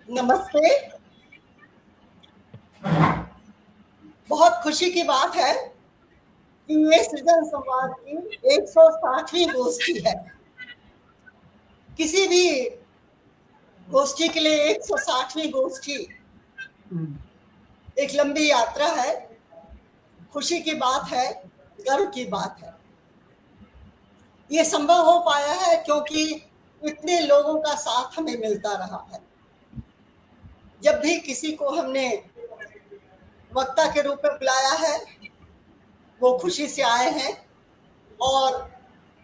नमस्ते। बहुत खुशी की बात है कि ये सृजन संवाद की 160वीं गोष्ठी है। किसी भी गोष्ठी के लिए 160वीं गोष्ठी एक लंबी यात्रा है, खुशी की बात है, गर्व की बात है। ये संभव हो पाया है क्योंकि इतने लोगों का साथ हमें मिलता रहा है। जब भी किसी को हमने वक्ता के रूप में बुलाया है, वो खुशी से आए हैं और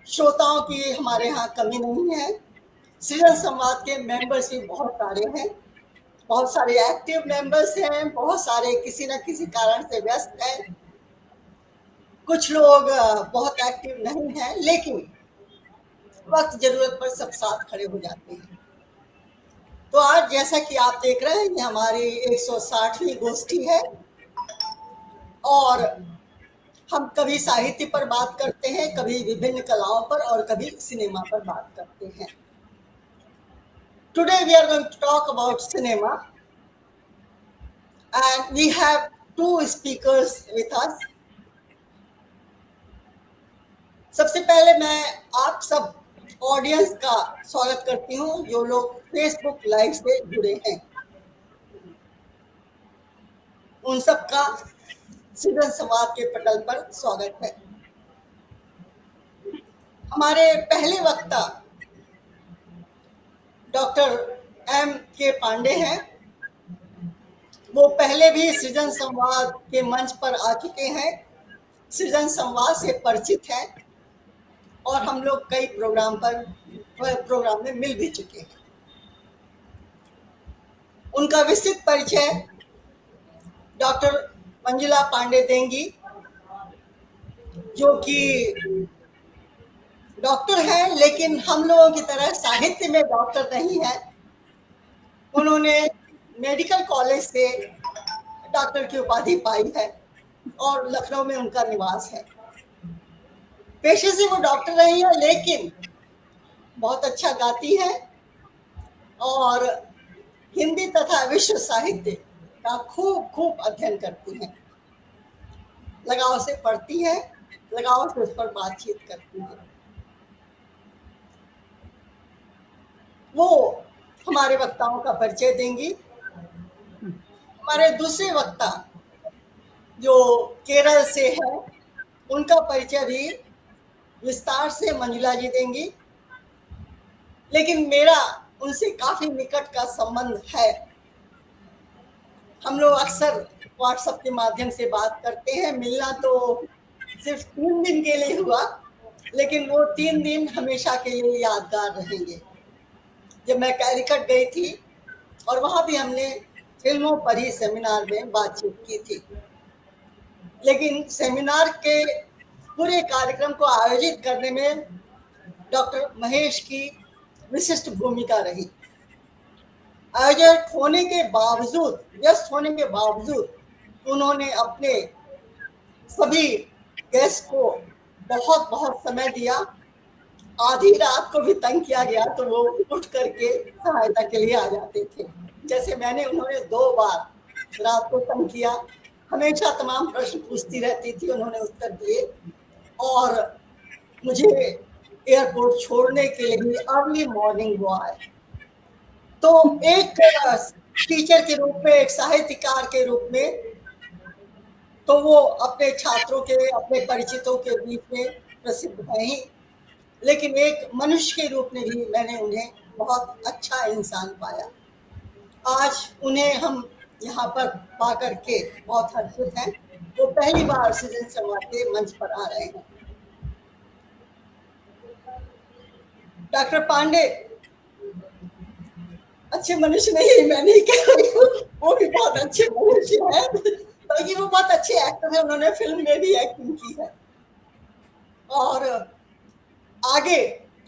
श्रोताओं की हमारे यहाँ कमी नहीं है। सृजन संवाद के मेंबर्स भी बहुत सारे हैं, बहुत सारे एक्टिव मेंबर्स हैं, बहुत सारे किसी न किसी कारण से व्यस्त हैं, कुछ लोग बहुत एक्टिव नहीं हैं, लेकिन वक्त जरूरत पर सब साथ खड़े हो जाते हैं। तो आज जैसा कि आप देख रहे हैं, ये हमारी 160वीं गोष्ठी है और हम कभी साहित्य पर बात करते हैं, कभी विभिन्न कलाओं पर और कभी सिनेमा पर बात करते हैं। Today we are going to talk about cinema and we have two speakers with us. सबसे पहले मैं आप सब ऑडियंस का स्वागत करती हूँ जो लोग फेसबुक लाइव से जुड़े हैं। उन सब का सृजन संवाद के पटल पर स्वागत है। हमारे पहले वक्ता डॉक्टर M.K. पांडे हैं। वो पहले भी सृजन संवाद के मंच पर आ चुके हैं, सृजन संवाद से परिचित हैं और हम लोग कई प्रोग्राम में मिल भी चुके हैं। उनका विस्तृत परिचय डॉक्टर मंजुला पांडे देंगी, जो कि डॉक्टर हैं लेकिन हम लोगों की तरह साहित्य में डॉक्टर नहीं है। उन्होंने मेडिकल कॉलेज से डॉक्टर की उपाधि पाई है और लखनऊ में उनका निवास है। पेशे से वो डॉक्टर रही है लेकिन बहुत अच्छा गाती है और हिंदी तथा विश्व साहित्य का खूब अध्ययन करती हैं। लगाव से पढ़ती है, लगाव से उस पर बातचीत करती है। वो हमारे वक्ताओं का परिचय देंगी। हमारे दूसरे वक्ता जो केरल से है, उनका परिचय भी विस्तार से मंजुला जी देंगी, लेकिन मेरा उनसे काफी निकट का संबंध है। हम लोग अक्सर व्हाट्सएप के माध्यम से बात करते हैं। मिलना तो सिर्फ 3 दिन के लिए हुआ, लेकिन वो 3 दिन हमेशा के लिए यादगार रहेंगे। जब मैं कैलिकट गई थी और वहां भी हमने फिल्मों पर ही सेमिनार में बातचीत की थी, लेकिन सेमिनार के पूरे कार्यक्रम को आयोजित करने में डॉक्टर महेश की विशिष्ट भूमिका रही। आयोजक होने के बावजूद, व्यस्त होने के बावजूद उन्होंने अपने सभी गेस्ट को बहुत समय दिया। आधी रात को भी तंग किया गया तो वो उठ करके सहायता के लिए आ जाते थे। जैसे उन्होंने 2 बार रात को तंग किया, हमेशा तमाम प्रश्न पूछती रहती थी, उन्होंने उत्तर दिए और मुझे एयरपोर्ट छोड़ने के लिए भी अर्ली मॉर्निंग वो आए। तो एक टीचर के रूप में, एक साहित्यकार के रूप में तो वो अपने छात्रों के, अपने परिचितों के बीच में प्रसिद्ध है ही, लेकिन एक मनुष्य के रूप में भी मैंने उन्हें बहुत अच्छा इंसान पाया। आज उन्हें हम यहाँ पर पा करके बहुत हर्षित हैं। वो पहली बार सृजन संवाद के मंच पर आ रहे हैं। डॉक्टर पांडे अच्छे मनुष्य नहीं, मैं नहीं कह रही हूँ, वो भी बहुत अच्छे मनुष्य हैं, बल्कि वो बहुत अच्छे एक्टर हैं। उन्होंने फिल्म में भी एक्टिंग की है और आगे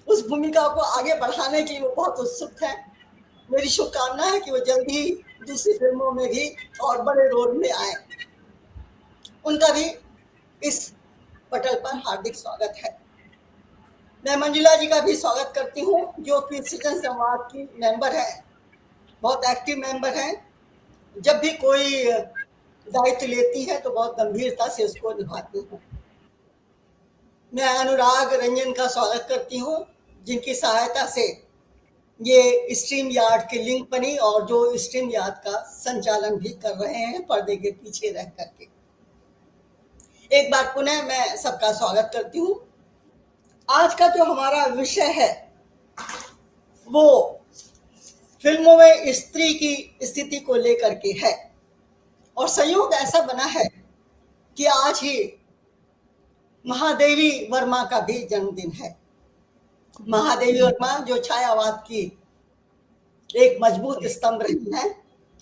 उस भूमिका को आगे बढ़ाने के लिए वो बहुत उत्सुक है। मेरी शुभकामना है कि वो जल्द ही दूसरी फिल्मों में भी और बड़े रोल में आए। उनका भी इस पटल पर हार्दिक स्वागत है। मैं मंजुला जी का भी स्वागत करती हूँ, जो कि सृजन संवाद की मेंबर है। बहुत एक्टिव मेंबर हैं। जब भी कोई दायित्व लेती है तो बहुत गंभीरता से उसको निभाती हूँ। मैं अनुराग रंजन का स्वागत करती हूँ, जिनकी सहायता से ये स्ट्रीम यार्ड की लिंक बनी और जो स्ट्रीम यार्ड का संचालन भी कर रहे हैं पर्दे के पीछे रह करके। एक बार पुनः मैं सबका स्वागत करती हूँ। आज का जो हमारा विषय है वो फिल्मों में स्त्री की स्थिति को लेकर के है, और संयोग ऐसा बना है कि आज ही महादेवी वर्मा का भी जन्मदिन है। महादेवी वर्मा जो छायावाद की एक मजबूत स्तंभ रही है,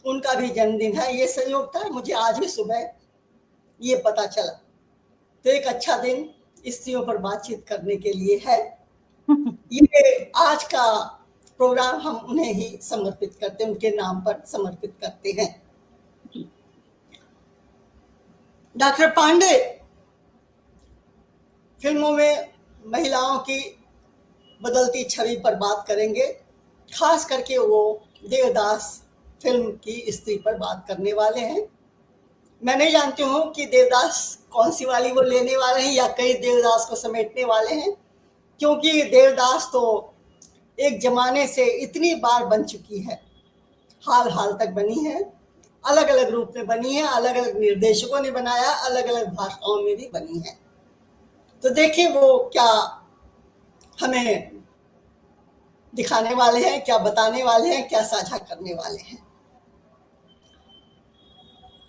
उनका भी जन्मदिन है। ये संयोग था, मुझे आज ही सुबह ये पता चला, तो एक अच्छा दिन स्त्रियों पर बातचीत करने के लिए है। ये आज का प्रोग्राम हम उन्हें ही समर्पित करते हैं, उनके नाम पर समर्पित करते हैं। डॉक्टर पांडे फिल्मों में महिलाओं की बदलती छवि पर बात करेंगे, खास करके वो देवदास फिल्म की स्त्री पर बात करने वाले हैं। मैं नहीं जानती हूँ कि देवदास कौन सी वाली वो लेने वाले हैं या कई देवदास को समेटने वाले हैं, क्योंकि देवदास तो एक जमाने से इतनी बार बन चुकी है, हाल तक बनी है, अलग अलग रूप में बनी है, अलग अलग निर्देशकों ने बनाया, अलग अलग भाषाओं में भी बनी है। तो देखिए वो क्या हमें दिखाने वाले हैं, क्या बताने वाले हैं, क्या साझा करने वाले हैं।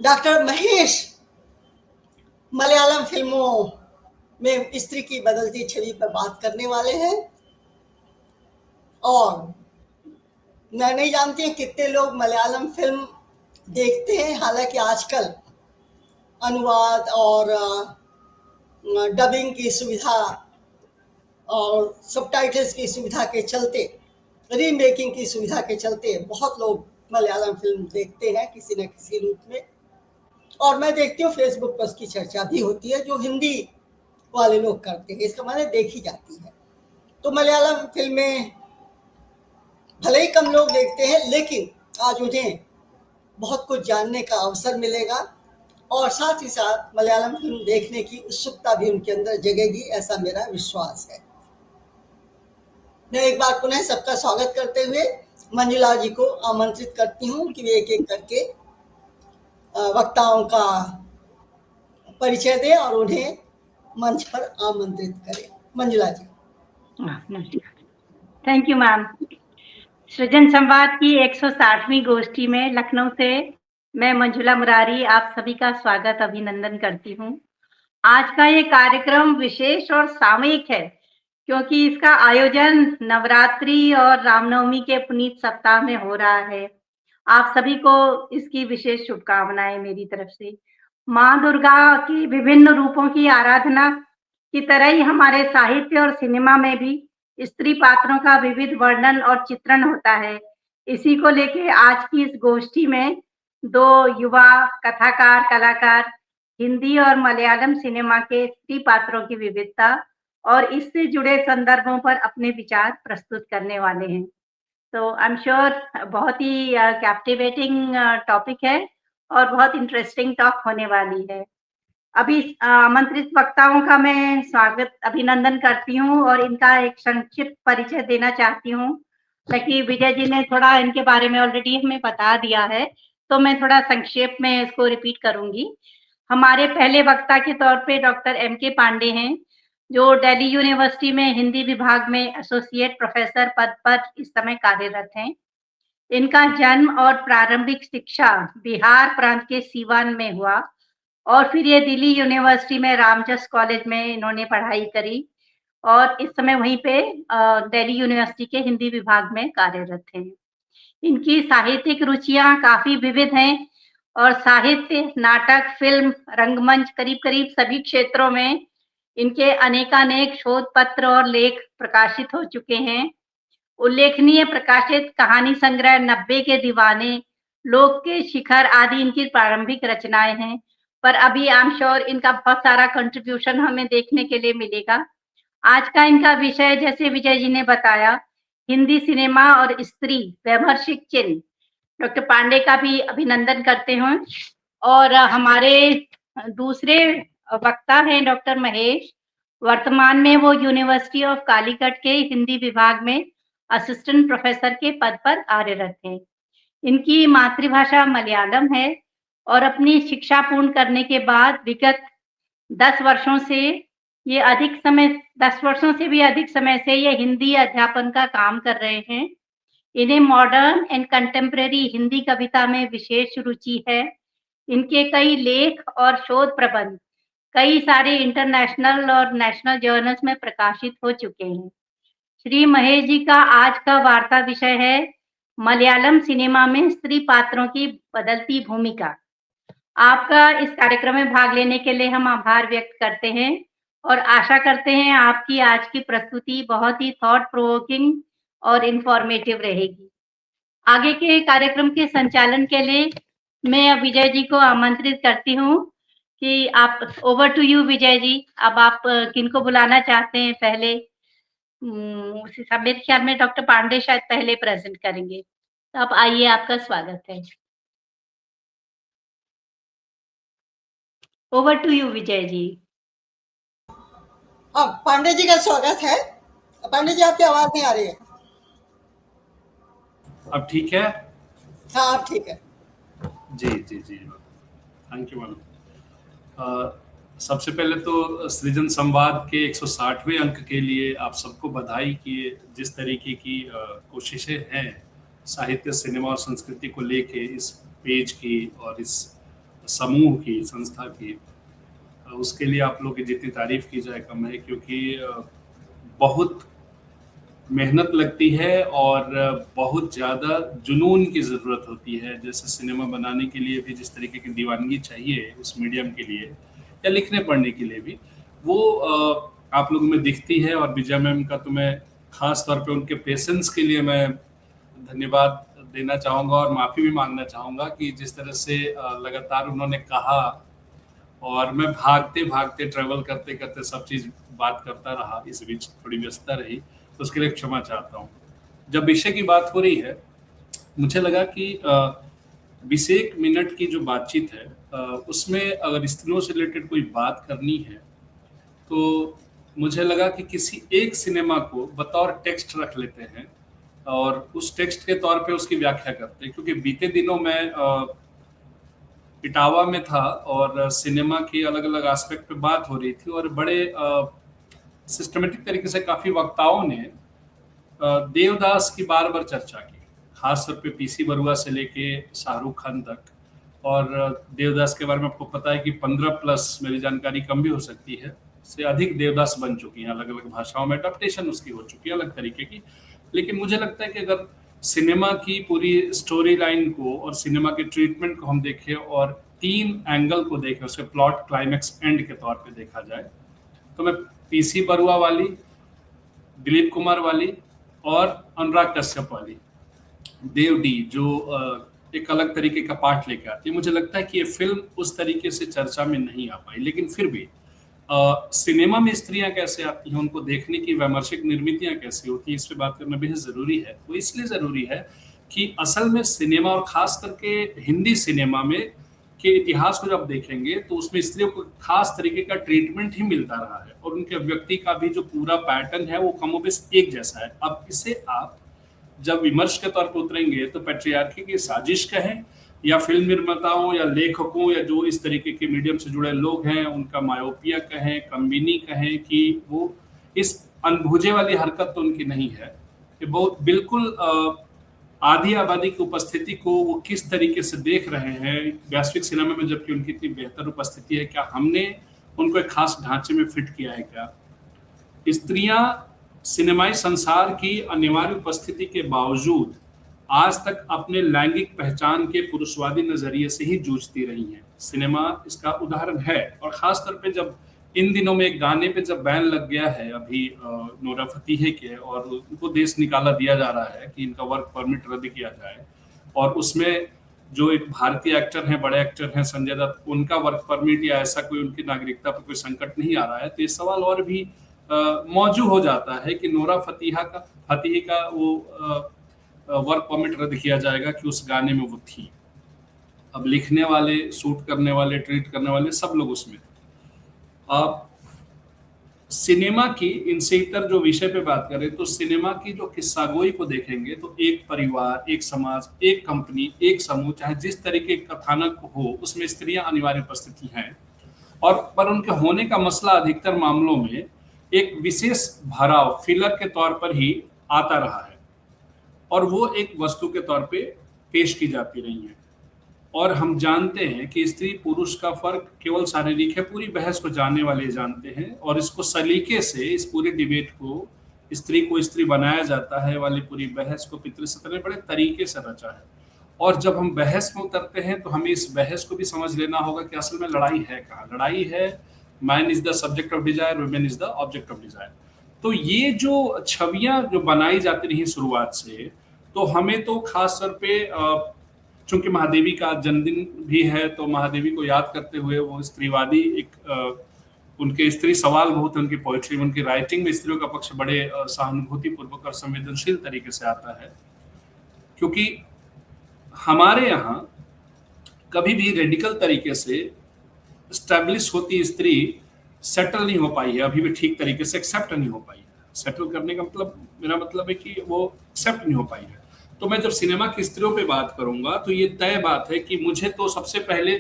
डॉक्टर महेश मलयालम फिल्मों में स्त्री की बदलती छवि पर बात करने वाले हैं, और मैं नहीं जानती कितने लोग मलयालम फिल्म देखते हैं। हालांकि आजकल अनुवाद और डबिंग की सुविधा और सबटाइटल्स की सुविधा के चलते, रीमेकिंग की सुविधा के चलते बहुत लोग मलयालम फिल्म देखते हैं किसी न किसी रूप में, और मैं देखती हूँ फेसबुक पर उसकी चर्चा भी होती है, जो हिंदी वाले लोग करते हैं, इसका मतलब देखी जाती है। तो मलयालम फिल्में भले ही कम लोग देखते हैं, लेकिन आज उन्हें बहुत कुछ जानने का अवसर मिलेगा, और साथ ही साथ मलयालम फिल्म देखने की उत्सुकता भी उनके अंदर जगेगी, ऐसा मेरा विश्वास है। मैं एक बार पुनः सबका स्वागत करते हुए मंजुला जी को आमंत्रित करती हूँ कि वे एक एक करके वक्ताओं का परिचय दें और उन्हें मंच पर आमंत्रित करें। Manjula ji. Thank you ma'am. सृजन संवाद की 160वीं गोष्ठी में लखनऊ से मैं मंजुला मुरारी आप सभी का स्वागत अभिनंदन करती हूँ। आज का ये कार्यक्रम विशेष और सामयिक है, क्योंकि इसका आयोजन नवरात्रि और रामनवमी के पुनीत सप्ताह में हो रहा है। आप सभी को इसकी विशेष शुभकामनाएं मेरी तरफ से। माँ दुर्गा की विभिन्न रूपों की आराधना की तरह ही हमारे साहित्य और सिनेमा में भी स्त्री पात्रों का विविध वर्णन और चित्रण होता है। इसी को लेके आज की इस गोष्ठी में दो युवा कथाकार कलाकार हिंदी और मलयालम सिनेमा के स्त्री पात्रों की विविधता और इससे जुड़े संदर्भों पर अपने विचार प्रस्तुत करने वाले हैं। तो आई एम श्योर बहुत ही कैप्टिवेटिंग टॉपिक है और बहुत इंटरेस्टिंग टॉक होने वाली है। अभी आमंत्रित वक्ताओं का मैं स्वागत अभिनंदन करती हूँ और इनका एक संक्षिप्त परिचय देना चाहती हूँ, ताकि विजय जी ने थोड़ा इनके बारे में ऑलरेडी हमें बता दिया है, तो मैं थोड़ा संक्षेप में इसको रिपीट करूंगी। हमारे पहले वक्ता के तौर पे डॉक्टर M.K. पांडे हैं, जो दिल्ली यूनिवर्सिटी में हिंदी विभाग में एसोसिएट प्रोफेसर पद पर इस समय कार्यरत हैं। इनका जन्म और प्रारंभिक शिक्षा बिहार प्रांत के सीवान में हुआ, और फिर ये दिल्ली यूनिवर्सिटी में रामजस कॉलेज में इन्होंने पढ़ाई करी, और इस समय वहीं पे दिल्ली यूनिवर्सिटी के हिंदी विभाग में कार्यरत हैं। इनकी साहित्यिक रुचियां काफी विविध हैं, और साहित्य, नाटक, फिल्म, रंगमंच करीब सभी क्षेत्रों में इनके अनेकानेक शोध पत्र और लेख प्रकाशित हो चुके हैं। उल्लेखनीय प्रकाशित कहानी संग्रह 90 के दीवाने, लोक के शिखर आदि इनकी प्रारंभिक रचनाएं हैं, पर अभी आई एम श्योर इनका बहुत सारा कंट्रीब्यूशन हमें देखने के लिए मिलेगा। आज का इनका विषय, जैसे विजय जी ने बताया, हिंदी सिनेमा और स्त्री वैमर्शिक चिन्ह, डॉक्टर पांडे का भी अभिनंदन करते हैं। और हमारे दूसरे वक्ता हैं डॉक्टर महेश। वर्तमान में वो यूनिवर्सिटी ऑफ कालीकट के हिंदी विभाग में असिस्टेंट प्रोफेसर के पद पर कार्यरत हैं। इनकी मातृभाषा मलयालम है और अपनी शिक्षा पूर्ण करने के बाद विगत 10 वर्षों से ये 10 वर्षों से भी अधिक समय से ये हिंदी अध्यापन का काम कर रहे हैं। इन्हें मॉडर्न एंड कंटेम्परेरी हिंदी कविता में विशेष रुचि है। इनके कई लेख और शोध प्रबंध कई सारे इंटरनेशनल और नेशनल जर्नल्स में प्रकाशित हो चुके हैं। श्री महेश जी का आज का वार्ता विषय है मलयालम सिनेमा में स्त्री पात्रों की बदलती भूमिका। आपका इस कार्यक्रम में भाग लेने के लिए हम आभार व्यक्त करते हैं और आशा करते हैं आपकी आज की प्रस्तुति बहुत ही थॉट प्रोवोकिंग और इंफॉर्मेटिव रहेगी। आगे के कार्यक्रम के संचालन के लिए मैं विजय जी को आमंत्रित करती हूँ कि आप, over to you Vijay ji. अब आप किनको बुलाना चाहते हैं पहले? मेरे ख्याल में डॉक्टर पांडे शायद पहले प्रेजेंट करेंगे, तो आप आइए, आपका स्वागत है। Over to you Vijay ji. हाँ, पांडे जी का स्वागत है। पांडे जी, आपकी आवाज नहीं आ रही है। अब ठीक है? हाँ, अब ठीक है। जी जी जी, थैंक यू मैडम। सबसे पहले तो सृजन संवाद के 160वें अंक के लिए आप सबको बधाई कि जिस तरीके की कोशिशें हैं साहित्य, सिनेमा और संस्कृति को लेके इस पेज की और इस समूह की, संस्था की, उसके लिए आप लोग की जितनी तारीफ की जाए कम है, क्योंकि बहुत मेहनत लगती है और बहुत ज़्यादा जुनून की ज़रूरत होती है। जैसे सिनेमा बनाने के लिए भी जिस तरीके की दीवानगी चाहिए उस मीडियम के लिए या लिखने पढ़ने के लिए भी, वो आप लोगों में दिखती है। और विजय मैम का तो मैं ख़ास तौर पे उनके पेशेंस के लिए मैं धन्यवाद देना चाहूँगा और माफ़ी भी मांगना चाहूँगा कि जिस तरह से लगातार उन्होंने कहा और मैं भागते भागते ट्रैवल करते करते सब चीज़ बात करता रहा, इस बीच थोड़ी व्यस्तता रही, तो उसके लिए क्षमा चाहता हूँ। जब विषय की बात हो रही है, मुझे लगा कि 20 मिनट की जो बातचीत है उसमें अगर स्त्रियों से रिलेटेड कोई बात करनी है तो मुझे लगा कि किसी एक सिनेमा को बतौर टेक्स्ट रख लेते हैं और उस टेक्स्ट के तौर पे उसकी व्याख्या करते हैं। क्योंकि बीते दिनों में इटावा में था और सिनेमा के अलग अलग एस्पेक्ट पे बात हो रही थी और बड़े सिस्टमेटिक तरीके से काफ़ी वक्ताओं ने देवदास की बार बार चर्चा की, खासतौर पे पीसी बरुआ से लेके शाहरुख खान तक। और देवदास के बारे में आपको पता है कि 15+, मेरी जानकारी कम भी हो सकती है, से अधिक देवदास बन चुकी हैं, अलग अलग भाषाओं में अडॉप्टेशन उसकी हो चुकी है अलग तरीके की। लेकिन मुझे लगता है कि अगर सिनेमा की पूरी स्टोरी लाइन को और सिनेमा के ट्रीटमेंट को हम देखें और 3 एंगल को देखें, उसके प्लॉट, क्लाइमैक्स, एंड के तौर पे देखा जाए, तो मैं पीसी बरुआ वाली, दिलीप कुमार वाली और अनुराग कश्यप वाली देव डी जो एक अलग तरीके का पार्ट लेके आती है, मुझे लगता है कि ये फिल्म उस तरीके से चर्चा में नहीं आ पाई। लेकिन फिर भी सिनेमा में स्त्रियां कैसे आती हैं, उनको देखने की वैमर्शिक निर्मितियां कैसी होती हैं, इस पे बात करना बेहद ज़रूरी है। वो इसलिए ज़रूरी है कि असल में सिनेमा और ख़ास करके हिंदी सिनेमा में के इतिहास को जब देखेंगे तो उसमें स्त्रियों को खास तरीके का ट्रीटमेंट ही मिलता रहा है और उनके व्यक्ति का भी जो पूरा पैटर्न है वो कमोबेश एक जैसा है। अब इसे आप जब विमर्श के तौर पर उतरेंगे तो पैट्रियार्की की साजिश कहें या फिल्म निर्माताओं या लेखकों या जो इस तरीके के मीडियम से जुड़े लोग हैं उनका मायोपिया कहें, कम्बिनी कहें, कि वो इस अनभुजे वाली हरकत तो उनकी नहीं है कि बहुत बिल्कुल आधी आबादी की उपस्थिति को वो किस तरीके से देख रहे हैं वैश्विक सिनेमा में, जबकि उनकी इतनी बेहतर उपस्थिति है। क्या हमने उनको एक खास ढांचे में फिट किया है? क्या स्त्रियां सिनेमाई संसार की अनिवार्य उपस्थिति के बावजूद आज तक अपने लैंगिक पहचान के पुरुषवादी नजरिए से ही जूझती रही हैं? सिनेमा इसका उदाहरण है। और खासतौर पे जब इन दिनों में एक गाने पे जब बैन लग गया है अभी नोरा फतेही के, और उनको देश निकाला दिया जा रहा है कि इनका वर्क परमिट रद्द किया जाए, और उसमें जो एक भारतीय एक्टर हैं, बड़े एक्टर हैं संजय दत्त, उनका वर्क परमिट या ऐसा कोई उनकी नागरिकता पर कोई संकट नहीं आ रहा है, तो ये सवाल और भी मौजू हो जाता है कि नोरा फतेही का वो वर्क परमिट रद्द किया जाएगा कि उस गाने में वो थी। अब लिखने वाले, शूट करने वाले, ट्रीट करने वाले सब लोग उसमें थे। अब सिनेमा की इनसे इतर जो विषय पे बात करें तो सिनेमा की जो किस्सागोई को देखेंगे तो एक परिवार, एक समाज, एक कंपनी, एक समूह, चाहे जिस तरीके का कथानक हो उसमें स्त्रियां अनिवार्य उपस्थिति हैं, और पर उनके होने का मसला अधिकतर मामलों में एक विशेष भराव, फिलर के तौर पर ही आता रहा है और वो एक वस्तु के तौर पे पेश की जाती रही है। और हम जानते हैं कि स्त्री पुरुष का फर्क केवल शारीरिक है, पूरी बहस को जानने वाले जानते हैं, और इसको सलीके से इस पूरे डिबेट को स्त्री को स्त्री बनाया जाता है वाली पूरी बहस को पितृसत्ता ने बड़े तरीके से रचा है। और जब हम बहस में उतरते हैं तो हमें इस बहस को भी समझ लेना होगा कि असल में लड़ाई है कहाँ। लड़ाई है man is the subject of desire, women is the object of desire. तो ये जो छवियां जो बनाई जाती रही शुरुआत से, तो हमें तो खास तौर पे चूंकि महादेवी का जन्मदिन भी है तो महादेवी को याद करते हुए वो स्त्रीवादी एक उनके स्त्री सवाल बहुत, उनकी पोइट्री, उनकी राइटिंग में स्त्रियों का पक्ष बड़े सहानुभूतिपूर्वक और संवेदनशील तरीके से आता है। क्योंकि हमारे यहाँ कभी भी रेडिकल तरीके से स्टैब्लिश होती स्त्री सेटल नहीं हो पाई है, अभी भी ठीक तरीके से एक्सेप्ट नहीं हो पाई है। सेटल करने का मतलब, मेरा मतलब है कि वो एक्सेप्ट नहीं हो पाई है। तो मैं जब सिनेमा की स्त्रियों पे बात करूंगा तो ये तय बात है कि मुझे तो सबसे पहले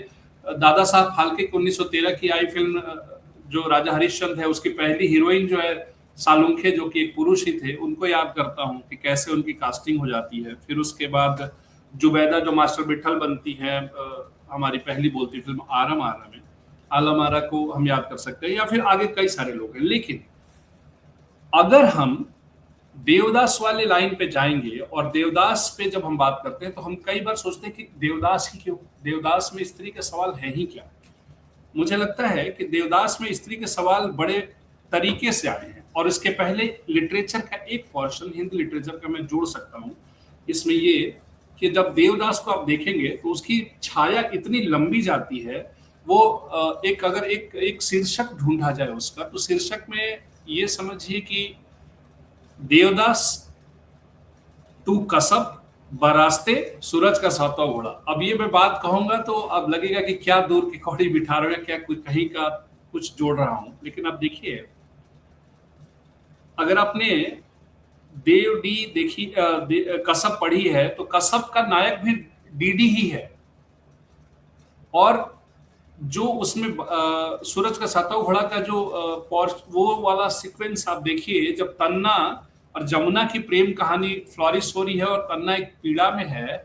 दादा साहब फाल्के की 1913 की आई फिल्म जो राजा हरिश्चंद्र है, उसकी पहली हीरोइन जो है सालुंखे, जो कि एक पुरुष ही थे, उनको याद करता हूँ कि कैसे उनकी कास्टिंग हो जाती है। फिर उसके बाद जुबैदा जो मास्टर बिट्ठल बनती है, हमारी पहली बोलती फिल्म आरम आरा में, आलम आरा को हम याद कर सकते हैं, या फिर आगे कई सारे लोग हैं। लेकिन अगर हम देवदास वाले लाइन पे जाएंगे और देवदास पे जब हम बात करते हैं तो हम कई बार सोचते हैं कि देवदास ही क्यों, देवदास में स्त्री का सवाल है ही क्या। मुझे लगता है कि देवदास में स्त्री के सवाल बड़े तरीके से आए हैं, और इसके पहले लिटरेचर का एक पोर्शन, हिंदी लिटरेचर का मैं जोड़ सकता हूँ इसमें, ये कि जब देवदास को आप देखेंगे तो उसकी छाया इतनी लंबी जाती है। वो एक अगर एक शीर्षक ढूंढा जाए उसका, तो शीर्षक में ये समझिए कि देवदास टू कसब बरास्ते सूरज का सातवां घोड़ा। अब ये मैं बात कहूंगा तो अब लगेगा कि क्या दूर की कौड़ी बिठा रहे हैं, क्या कहीं का कुछ जोड़ रहा हूं। लेकिन अब देखिए, अगर आपने देव डी देखी कसब पढ़ी है तो कसब का नायक भी डीडी ही है, और जो उसमें सूरज का सातवां घोड़ा का जो वो वाला सीक्वेंस आप देखिए, जब तन्ना और जमुना की प्रेम कहानी फ्लोरिश हो रही है और तन्ना एक पीड़ा में है,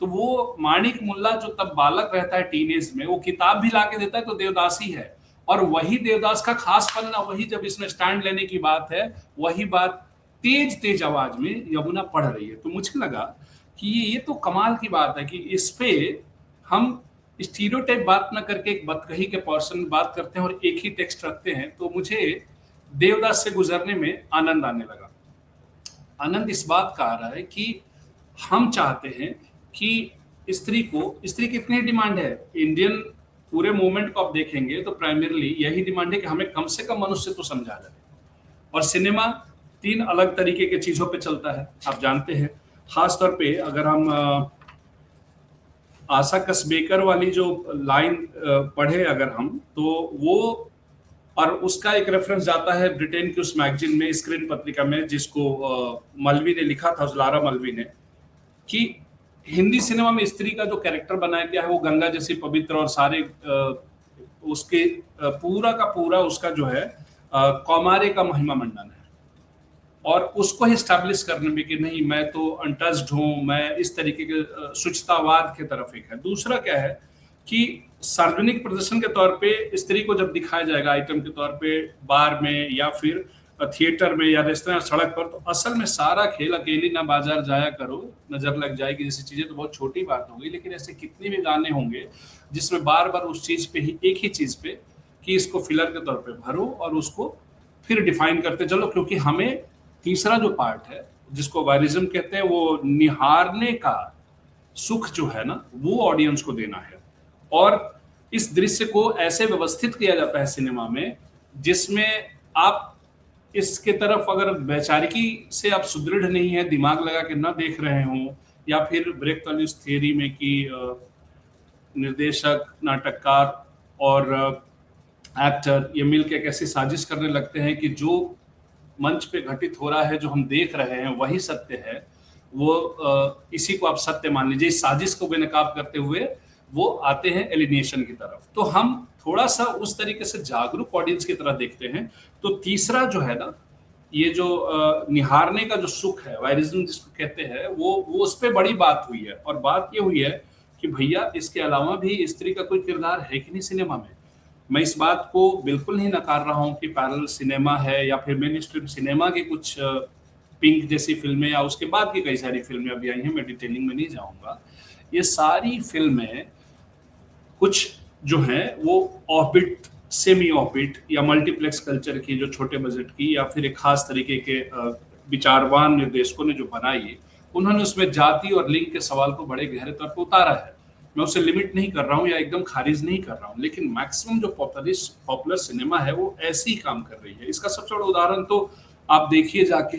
तो वो माणिक मुल्ला जो तब बालक रहता है टीनेज में, वो किताब भी लाके देता है तो देवदास ही है। और वही देवदास का खास पन्ना, वही जब इसमें स्टैंड लेने की बात है, वही बात तेज तेज आवाज में यमुना पढ़ रही है। तो मुझे लगा कि ये तो कमाल की बात है कि इस पे हम स्टीरियोटाइप बात ना करके एक बतकही के पोर्शन में बात करते हैं और एक ही टेक्स्ट रखते हैं। तो मुझे देवदास से गुजरने में आनंद आने लगा। आनंद इस बात का आ रहा है कि हम चाहते हैं कि स्त्री की इतनी डिमांड है, इंडियन पूरे मूवमेंट को आप देखेंगे तो प्राइमरीली यही डिमांड है कि हमें कम से कम मनुष्य तो समझा जाए। और सिनेमा 3 अलग तरीके के चीजों पे चलता है, आप जानते हैं। खास तौर पे अगर हम आशा कसबेकर वाली जो लाइन पढ़े अगर हम, तो वो, और उसका एक रेफरेंस जाता है ब्रिटेन की उस मैगजीन में, स्क्रीन पत्रिका में, जिसको मलवी ने लिखा था, लारा मलवी ने, कि हिंदी सिनेमा में स्त्री का जो कैरेक्टर बनाया गया है वो गंगा जैसी पवित्र, और सारे उसके पूरा का पूरा उसका जो है कौमारे का महिमा मंडन है, और उसको ही स्टैब्लिश करने में कि नहीं मैं तो अनटच्ड हूँ, मैं इस तरीके के शुचितावाद की तरफ एक है। दूसरा क्या है कि सार्वजनिक प्रदर्शन के तौर पे स्त्री को जब दिखाया जाएगा आइटम के तौर पे बार में या फिर थिएटर में या रेस्तरां सड़क पर, तो असल में सारा खेल अकेली ना बाजार जाया करो नजर लग जाएगी जैसी चीजें तो बहुत छोटी बात होगी। लेकिन ऐसे कितने भी गाने होंगे जिसमें बार बार उस चीज पे ही, एक ही चीज पे, कि इसको फिलर के तौर पे भरो और उसको फिर डिफाइन करते चलो, क्योंकि हमें तीसरा जो पार्ट है जिसको वायरिज्म कहते हैं, वो निहारने का सुख जो है ना, वो ऑडियंस को देना है। और इस दृश्य को ऐसे व्यवस्थित किया जाता है सिनेमा में जिसमें आप इसके तरफ अगर वैचारिकी से आप सुदृढ़ नहीं है, दिमाग लगा के ना देख रहे हो, या फिर ब्रेक वैल्यूज थियरी में कि निर्देशक, नाटककार और एक्टर ये मिलकर एक ऐसी साजिश करने लगते हैं कि जो मंच पे घटित हो रहा है, जो हम देख रहे हैं वही सत्य है, वो इसी को आप सत्य मान लीजिए। इस साजिश को बेनकाब करते हुए वो आते हैं एलिनेशन की तरफ। तो हम थोड़ा सा उस तरीके से जागरूक ऑडियंस की तरह देखते हैं। तो तीसरा जो है ना, ये जो निहारने का जो सुख है, वायरिज्म जिसको कहते हैं, वो उस पर बड़ी बात हुई है। और बात ये हुई है कि भैया इसके अलावा भी स्त्री का कोई किरदार है कि नहीं सिनेमा में। मैं इस बात को बिल्कुल नहीं नकार रहा हूँ कि पैरेलल सिनेमा है या फिर मेन स्ट्रीम सिनेमा की कुछ पिंक जैसी फिल्में या उसके बाद की कई सारी फिल्में अभी आई हैं, मैं डिटेलिंग में नहीं जाऊंगा। ये सारी फिल्में कुछ जो हैं वो ऑर्बिट, सेमी ऑर्बिट या मल्टीप्लेक्स कल्चर की, जो छोटे बजट की या फिर एक खास तरीके के विचारवान निर्देशकों ने जो बनाई, उन्होंने उसमें जाति और लिंग के सवाल को बड़े गहरे तौर पर उतारा है। मैं उसे लिमिट नहीं कर रहा हूँ या एकदम खारिज नहीं कर रहा हूँ, लेकिन मैक्सिमम जो पॉपुलर सिनेमा है वो ऐसे ही काम कर रही है। इसका सबसे बड़ा उदाहरण तो आप देखिए जाके,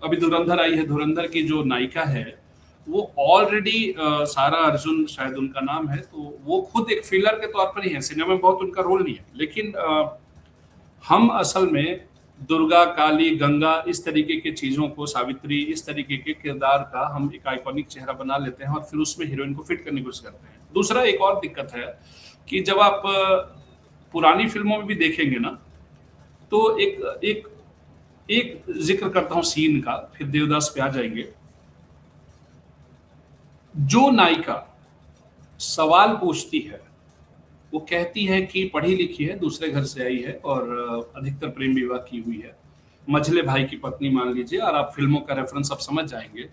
अभी धुरंधर आई है, धुरंधर की जो नायिका है वो ऑलरेडी सारा अर्जुन शायद उनका नाम है, तो वो खुद एक फिलर के तौर पर ही है, सिनेमा में बहुत उनका रोल नहीं है। लेकिन हम असल में दुर्गा, काली, गंगा, इस तरीके की चीजों को, सावित्री, इस तरीके के किरदार का हम एक आइकॉनिक चेहरा बना लेते हैं और फिर उसमें हीरोइन को फिट करने की कोशिश करते हैं। दूसरा एक और दिक्कत है कि जब आप पुरानी फिल्मों में भी देखेंगे ना, तो एक जिक्र करता हूं सीन का, फिर देवदास पे आ जाएंगे। जो नायिका सवाल पूछती है, वो कहती है कि पढ़ी लिखी है, दूसरे घर से आई है और अधिकतर प्रेम विवाह की हुई है, मझले भाई की पत्नी मान लीजिए, और आप फिल्मों का रेफरेंस आप समझ जाएंगे।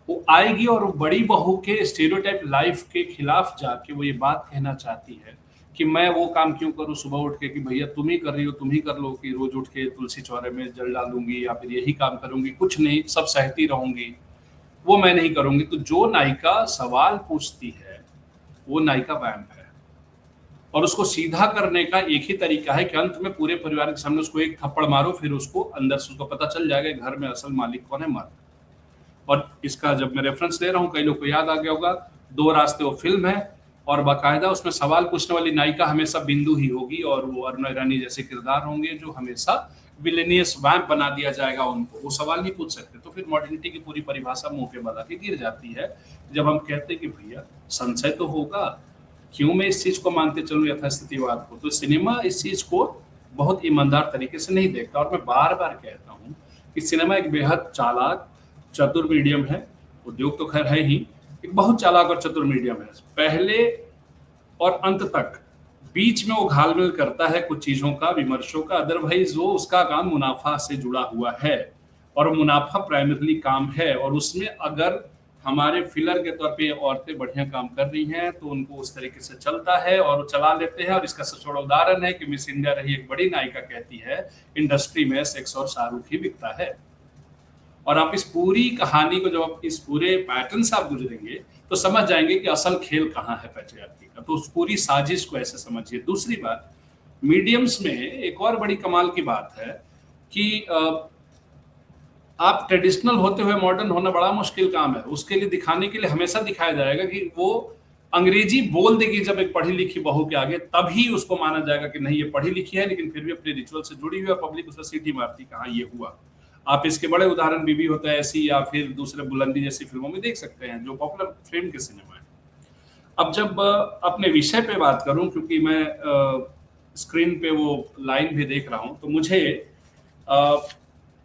वो आएगी और बड़ी बहू के स्टेरियोटाइप लाइफ के खिलाफ जाके वो ये बात कहना चाहती है कि मैं वो काम क्यों करूं सुबह उठ के कि भैया तुम ही कर रही हो, तुम ही कर लो, कि रोज उठ के तुलसी चौरे में जल डालूंगी या फिर यही काम करूंगी, कुछ नहीं, सब सहती रहूंगी, वो मैं नहीं करूंगी। तो जो नायिका सवाल पूछती है वो नायिका वैम्प है, और उसको सीधा करने का एक ही तरीका है कि अंत में पूरे परिवार के सामने उसको एक थप्पड़ मारो, फिर उसको अंदर से उसको पता चल जाएगा घर में असल मालिक कौन है, मर्द। और इसका जब मैं रेफरेंस ले रहा हूँ, कई लोग को याद आ गया होगा, दो रास्ते वो फिल्म है, और बाकायदा उसमें सवाल पूछने वाली नायिका हमेशा बिंदु ही होगी, और वो अरुणा ईरानी जैसे किरदार होंगे जो हमेशा विलेनियस वैम्प बना दिया जाएगा उनको, वो सवाल नहीं पूछ सकते। तो फिर मॉडर्निटी की पूरी परिभाषा मुंह पे बता के गिर जाती है जब हम कहते हैं कि भैया संशय तो होगा, क्यों मैं इस चीज को मानते चलूं यथास्थितिवाद को। तो सिनेमा इस चीज को बहुत ईमानदार तरीके से नहीं देखता, और मैं बार बार कहता हूँ कि सिनेमा एक बेहद चालाक चतुर मीडियम है, उद्योग तो खैर है ही, एक बहुत चालाक और चतुर मीडियम है। पहले और अंत तक बीच में वो घालमेल करता है कुछ चीजों का, विमर्शों का, अदरवाइज वो उसका काम मुनाफा से जुड़ा हुआ है, और मुनाफा प्राइमरीली काम है। और उसमें अगर हमारे फिलर के तौर पे औरतें बढ़िया काम कर रही हैं तो उनको उस तरीके से चलता है और वो चला लेते हैं। और इसका सबसे बड़ा उदाहरण है कि मिस इंडिया रही एक बड़ी नायिका कहती है इंडस्ट्री में सेक्स और शाहरुख ही बिकता है। और आप इस पूरी कहानी को, जब आप इस पूरे पैटर्न से आप गुजरेंगे तो समझ जाएंगे कि असल खेल कहाँ है पैट्रियार्की का। तो उस पूरी साजिश को ऐसे समझिए। दूसरी बात, मीडियम्स में एक और बड़ी कमाल की बात है कि आप ट्रेडिशनल होते हुए मॉडर्न होना बड़ा मुश्किल काम है। उसके लिए दिखाने के लिए हमेशा दिखाया जाएगा कि वो अंग्रेजी बोल देगी जब एक पढ़ी लिखी बहू के आगे, तभी उसको माना जाएगा कि नहीं ये पढ़ी लिखी है, लेकिन फिर भी अपने रिचुअल से जुड़ी हुई है, पब्लिक उसे सीटी मारती कहाँ ये हुआ। आप इसके बड़े उदाहरण बीबी होता है ऐसी, या फिर दूसरे बुलंदी जैसी फिल्मों में देख सकते हैं जो पॉपुलर फिल्म के सिनेमा है। अब जब अपने विषय पे बात करूं, क्योंकि मैं स्क्रीन पे वो लाइन भी देख रहा हूं, तो मुझे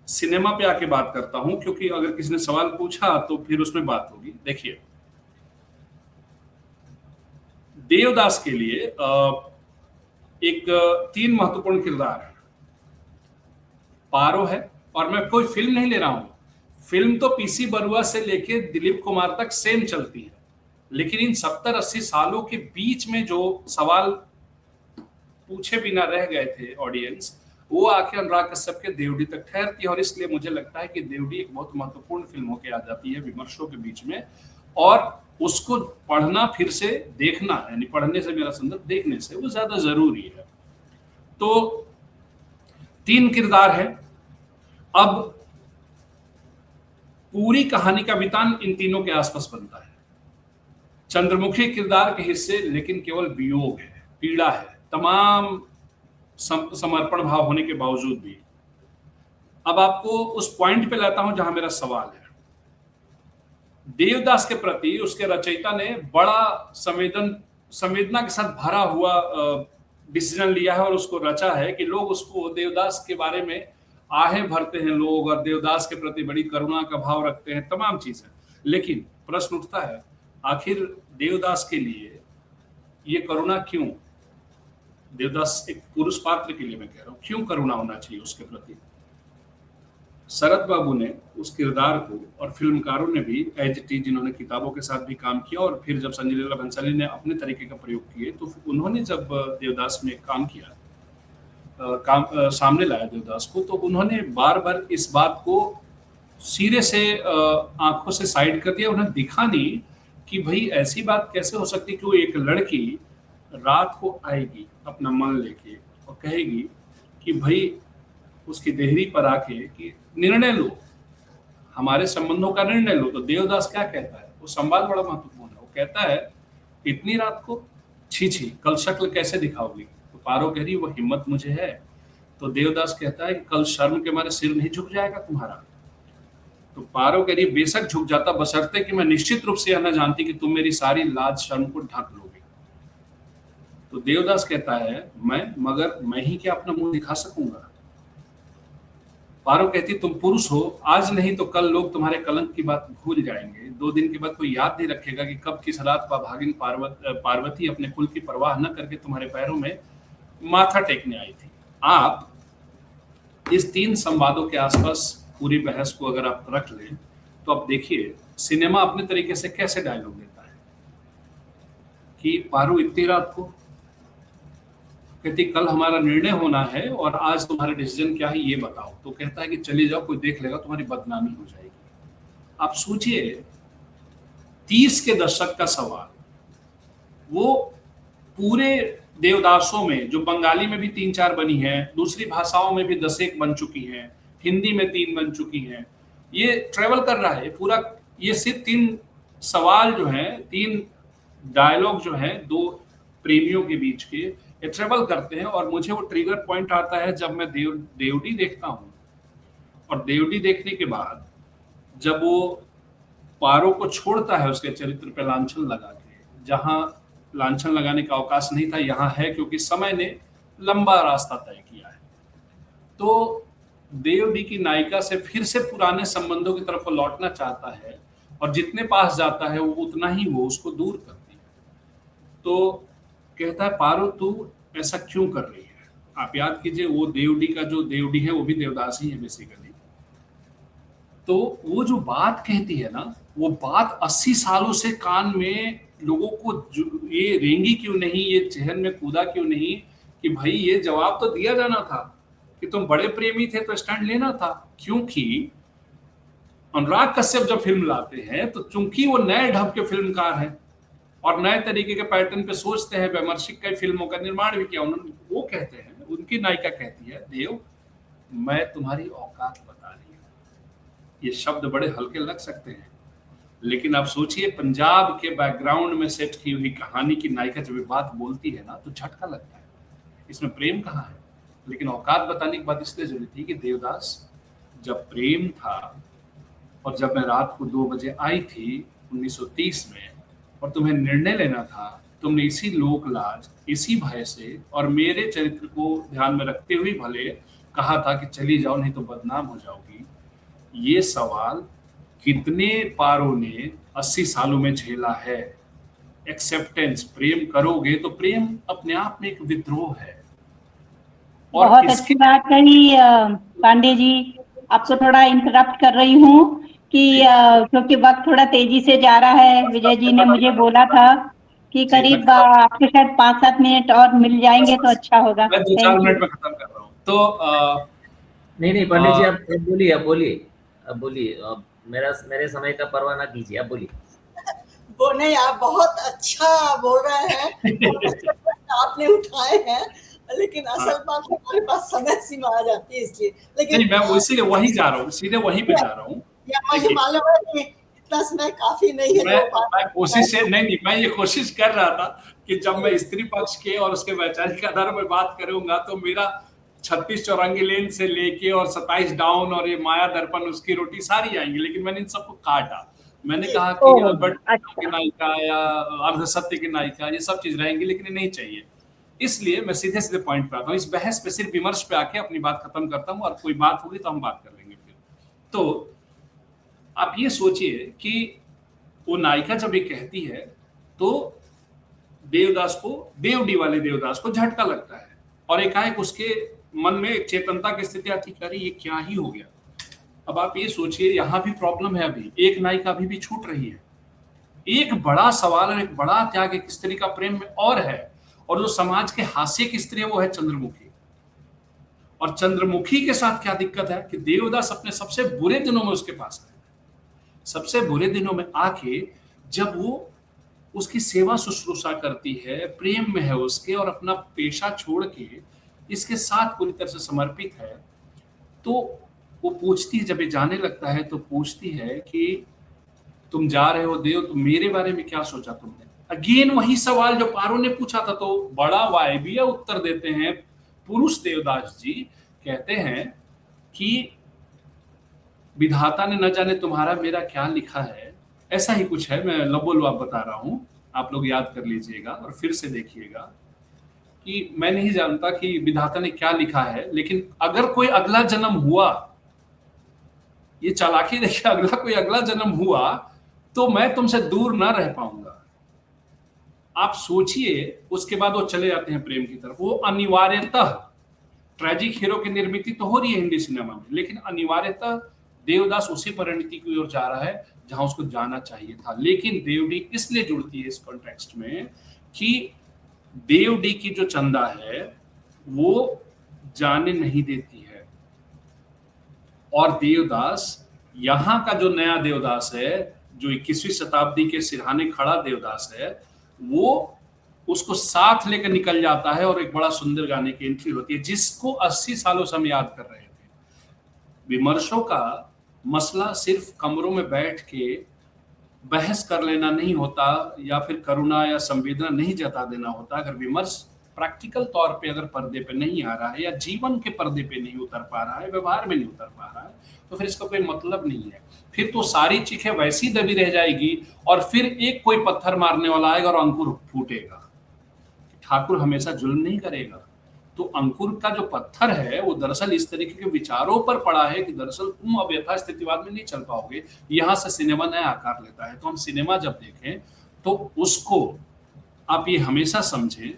सिनेमा पे आके बात करता हूं, क्योंकि अगर किसी ने सवाल पूछा तो फिर उसमें बात होगी। देखिए, देवदास के लिए एक 3 महत्वपूर्ण किरदार है। पारो है, और मैं कोई फिल्म नहीं ले रहा हूं, फिल्म तो पीसी बरुआ से लेके दिलीप कुमार तक सेम चलती है, लेकिन इन 70-80 सालों के बीच में जो सवाल पूछे बिना रह गए थे ऑडियंस, वो आके अनुराग कश्यप के देवडी तक ठहरती है। और इसलिए मुझे लगता है कि देवडी एक बहुत महत्वपूर्ण फिल्म होके आ जाती है विमर्शों के बीच में, और उसको पढ़ना फिर से देखना, यानी पढ़ने से मेरा संदर्भ देखने से, वो ज्यादा जरूरी है। तो 3 किरदार है, अब पूरी कहानी का वितान इन तीनों के आसपास बनता है। चंद्रमुखी किरदार के हिस्से लेकिन केवल वियोग है, पीड़ा है, तमाम समर्पण भाव होने के बावजूद भी। अब आपको उस पॉइंट पे लाता हूं जहां मेरा सवाल है। देवदास के प्रति उसके रचयिता ने बड़ा संवेदना के साथ भरा हुआ डिसीजन लिया है और उसको रचा है कि लोग उसको, देवदास के बारे में आहें भरते हैं लोग और देवदास के प्रति बड़ी करुणा का भाव रखते हैं, तमाम चीजें। लेकिन प्रश्न उठता है, आखिर देवदास के लिए ये करुणा क्यों? देवदास एक पुरुष पात्र के लिए मैं कह रहा हूं, क्यों करुणा होना चाहिए उसके प्रति? शरद बाबू ने उस किरदार को, और फिल्मकारों ने भी एज इट इज, जिन्होंने किताबों के साथ भी काम किया और फिर जब संजय लीला भंसाली ने अपने तरीके का प्रयोग किए, तो उन्होंने जब देवदास में काम किया, सामने लाया देवदास को, तो उन्होंने बार बार इस बात को सिरे से आंखों से साइड कर दिया। उन्हें दिखा नहीं कि भाई ऐसी बात कैसे हो सकती कि वो एक लड़की रात को आएगी अपना मन लेके और कहेगी कि भाई उसकी देहरी पर आके कि निर्णय लो, हमारे संबंधों का निर्णय लो। तो देवदास क्या कहता है? वो संवाद बड़ा महत्वपूर्ण है। वो कहता है, इतनी रात को, छी छी, कल शक्ल कैसे दिखाओगी? तो पारो कह रही वो हिम्मत मुझे है। तो देवदास कहता है कि कल शर्म के मारे सिर नहीं झुक जाएगा तुम्हारा? तो पारो कह रही बेशक झुक जाता, बशर्ते कि मैं निश्चित रूप से यह न जानती कि तुम मेरी सारी लाज शर्म को ढक लोगे। तो देवदास कहता है, मगर मैं ही क्या अपना मुंह दिखा सकूंगा? पारो कहती, तुम पुरुष हो, आज नहीं तो कल लोग तुम्हारे कलंक की बात भूल जाएंगे। 2 दिन के बाद कोई याद नहीं रखेगा कि कब किस रात भागिन पार्वती अपने कुल की परवाह न करके तुम्हारे पैरों में माथा टेकने आई थी। आप इस 3 संवादों के आसपास पूरी बहस को अगर आप रख लें तो आप देखिए सिनेमा अपने तरीके से कैसे डायलॉग देता है कि पारो इतनी रात को कहती, कल हमारा निर्णय होना है और आज तुम्हारा डिसीजन क्या है ये बताओ। तो कहता है कि चली जाओ, कोई देख लेगा, तुम्हारी बदनामी हो जाएगी। आप सोचिए 30 के दशक का सवाल, वो पूरे देवदासों में, जो बंगाली में भी 3-4 बनी है, दूसरी भाषाओं में भी 10-1 बन चुकी हैं, हिंदी में 3 बन चुकी हैं, ये ट्रेवल कर रहा है पूरा। ये सिर्फ 3 सवाल जो हैं, 3 डायलॉग जो हैं 2 प्रेमियों के बीच के, ये ट्रेवल करते हैं। और मुझे वो ट्रिगर पॉइंट आता है जब मैं देवडी देखता हूँ, और देवडी देखने के बाद जब वो पारो को छोड़ता है उसके चरित्र पे लांछन लगा के, जहां लांछन लगाने का अवकाश नहीं था, यहाँ है क्योंकि समय ने लंबा रास्ता तय किया है। तो देवडी की नायिका से फिर से पुराने संबंधों की तरफ लौटना चाहता है, और जितने पास जाता है वो उतना ही वो उसको दूर करती है। तो कहता है, पारो तू ऐसा क्यों कर रही है? आप याद कीजिए, वो देवडी का जो देवडी है वो भी देवदास ही है बेसिकली। तो वो जो बात कहती है ना, वो बात 80 सालों से कान में लोगों को ये रेंगी क्यों नहीं, ये जहन में कूदा क्यों नहीं कि भाई ये जवाब तो दिया जाना था कि तुम बड़े प्रेमी थे तो स्टैंड लेना था। क्योंकि अनुराग कश्यप जब फिल्म लाते हैं तो चूंकि वो नए ढंग के फिल्मकार हैं और नए तरीके के पैटर्न पे सोचते हैं, वैमर्शिक कई फिल्मों का निर्माण भी किया उन्होंने, वो कहते हैं, उनकी नायिका कहती है, देव मैं तुम्हारी औकात बता रही हूँ। ये शब्द बड़े हल्के लग सकते हैं, लेकिन आप सोचिए पंजाब के बैकग्राउंड में सेट की हुई कहानी की नायिका जब ये बात बोलती है ना तो झटका लगता है, इसमें प्रेम कहाँ है? लेकिन औकात बताने की बात इसलिए जरूरी थी कि देवदास जब प्रेम था, और जब मैं रात को 2 बजे आई थी 1930 में और तुम्हें निर्णय लेना था, तुमने इसी लोक लाज, इसी भय से और मेरे चरित्र को ध्यान में रखते हुए भले कहा था कि चली जाओ नहीं तो बदनाम हो जाओगी। ये सवाल कितने पारों ने 80 सालों में झेला है। एक्सेप्टेंस, प्रेम करोगे तो प्रेम अपने आप में एक विद्रोह है। और बहुत अच्छी बात कही पांडे जी। आपको थोड़ा इंटरप्ट कर रही हूँ कि क्योंकि वक्त थोड़ा तेजी से जा रहा है। विजय जी ने मुझे बोला था कि करीब आपके शायद 5-7 मिनट और मिल जाएंगे तो अच्छा होगा। मैं 2-4 मिनट में खत्म कर रहा हूँ। तो नहीं पंडित जी, आप बोलिए अब मेरे समय का परवाह ना कीजिए, आप बोलिए। वो नहीं, आप बहुत अच्छा बोल रहे हैं, आपने उठाए हैं, लेकिन लेकिन असल बात हमारे पास समय सीमा आ जाती है इसलिए। लेकिन नहीं, मैं इसीलिए वही जा रहा हूँ, सीधे वहीं पे जा रहा हूँ। या मुझे मालूम है कि इतना समय काफी नहीं है। मैं कोशिश से नहीं, मैं ये कोशिश कर रहा था कि जब मैं स्त्री पक्ष के और उसके वैचारिक आधार पर बात करूंगा तो मेरा 36 चौरंगी लेन से लेके और 27 डाउन और ये माया दर्पण उसकी रोटी सारी आएंगी, लेकिन मैंने इन सबको काटा। मैंने कहा कि अल्बर्ट की नायिका या अर्ध सत्य की नायिका ये सब चीज रहेंगी, लेकिन ये नहीं चाहिए। इसलिए मैं सीधे सीधे पॉइंट पे आता हूँ। इस बहस पे सिर्फ विमर्श पे आके अपनी बात खत्म करता हूँ, और कोई बात होगी तो हम बात कर लेंगे फिर। तो आप ये सोचिए कि वो नायिका जब ये कहती है तो देवदास को, देवडी वाले देवदास को झटका लगता है, और एकाएक उसके मन में एक चेतनता की स्थिति आती है, अरे ये क्या ही हो गया। अब आप ये सोचिए, यहां भी प्रॉब्लम है, अभी एक नायिका अभी भी छूट रही है। एक बड़ा सवाल और एक बड़ा त्याग एक स्त्री का प्रेम में और है, और जो समाज के हास्य की स्त्री है वो है चंद्रमुखी। और चंद्रमुखी के साथ क्या दिक्कत है कि देवदास अपने सबसे बुरे दिनों में उसके पास है। सबसे बुरे दिनों में आके जब वो उसकी सेवा शुश्रूषा करती है, प्रेम में है उसके, और अपना पेशा छोड़ के इसके साथ पूरी तरह से समर्पित है, तो वो पूछती है, जब ये जाने लगता है तो पूछती है कि तुम जा रहे हो देव, तो मेरे बारे में क्या सोचा तुमने। अगेन वही सवाल जो पारो ने पूछा था, तो बड़ा वायवीय उत्तर देते हैं पुरुष देवदास जी। कहते हैं कि विधाता ने न जाने तुम्हारा मेरा क्या लिखा है, ऐसा ही कुछ है, मैं लबोलवाब बता रहा हूं, आप लोग याद कर लीजिएगा और फिर से देखिएगा कि मैं नहीं जानता कि विधाता ने क्या लिखा है, लेकिन अगर कोई अगला जन्म हुआ, ये चालाकी देखिए, अगला कोई अगला जन्म हुआ तो मैं तुमसे दूर ना रह पाऊंगा। आप सोचिए, उसके बाद वो चले जाते हैं प्रेम की तरफ। वो अनिवार्यतः ट्रेजिक हीरो की निर्मित तो हो रही है हिंदी सिनेमा में, लेकिन अनिवार्यतः देवदास उसी परिणति की ओर जा रहा है जहां उसको जाना चाहिए था। लेकिन देवडी इसलिए जुड़ती है इस कॉन्टेक्स्ट में कि देवडी की जो चंदा है वो जाने नहीं देती है, और देवदास, यहां का जो नया देवदास है, जो 21वीं शताब्दी के सिरहाने खड़ा देवदास है, वो उसको साथ लेकर निकल जाता है, और एक बड़ा सुंदर गाने की एंट्री होती है जिसको 80 सालों से हम याद कर रहे थे। विमर्शों का मसला सिर्फ कमरों में बैठ के बहस कर लेना नहीं होता, या फिर करुणा या संवेदना नहीं जता देना होता। अगर विमर्श प्रैक्टिकल तौर पे अगर पर्दे पे नहीं आ रहा है, या जीवन के पर्दे पे नहीं उतर पा रहा है, व्यवहार में नहीं उतर पा रहा है, तो फिर इसका कोई मतलब नहीं है। फिर तो सारी चीखें वैसी दबी रह जाएगी, और फिर एक कोई पत्थर मारने वाला आएगा और अंकुर फूटेगा। ठाकुर हमेशा जुल्म नहीं करेगा। तो अंकुर का जो पत्थर है वो दरअसल इस तरीके के विचारों पर पड़ा है कि दरअसल तुम अब यथास्थितिवाद में नहीं चल पाओगे। यहां से सिनेमा नया आकार लेता है। तो हम सिनेमा जब देखें तो उसको आप ये हमेशा समझें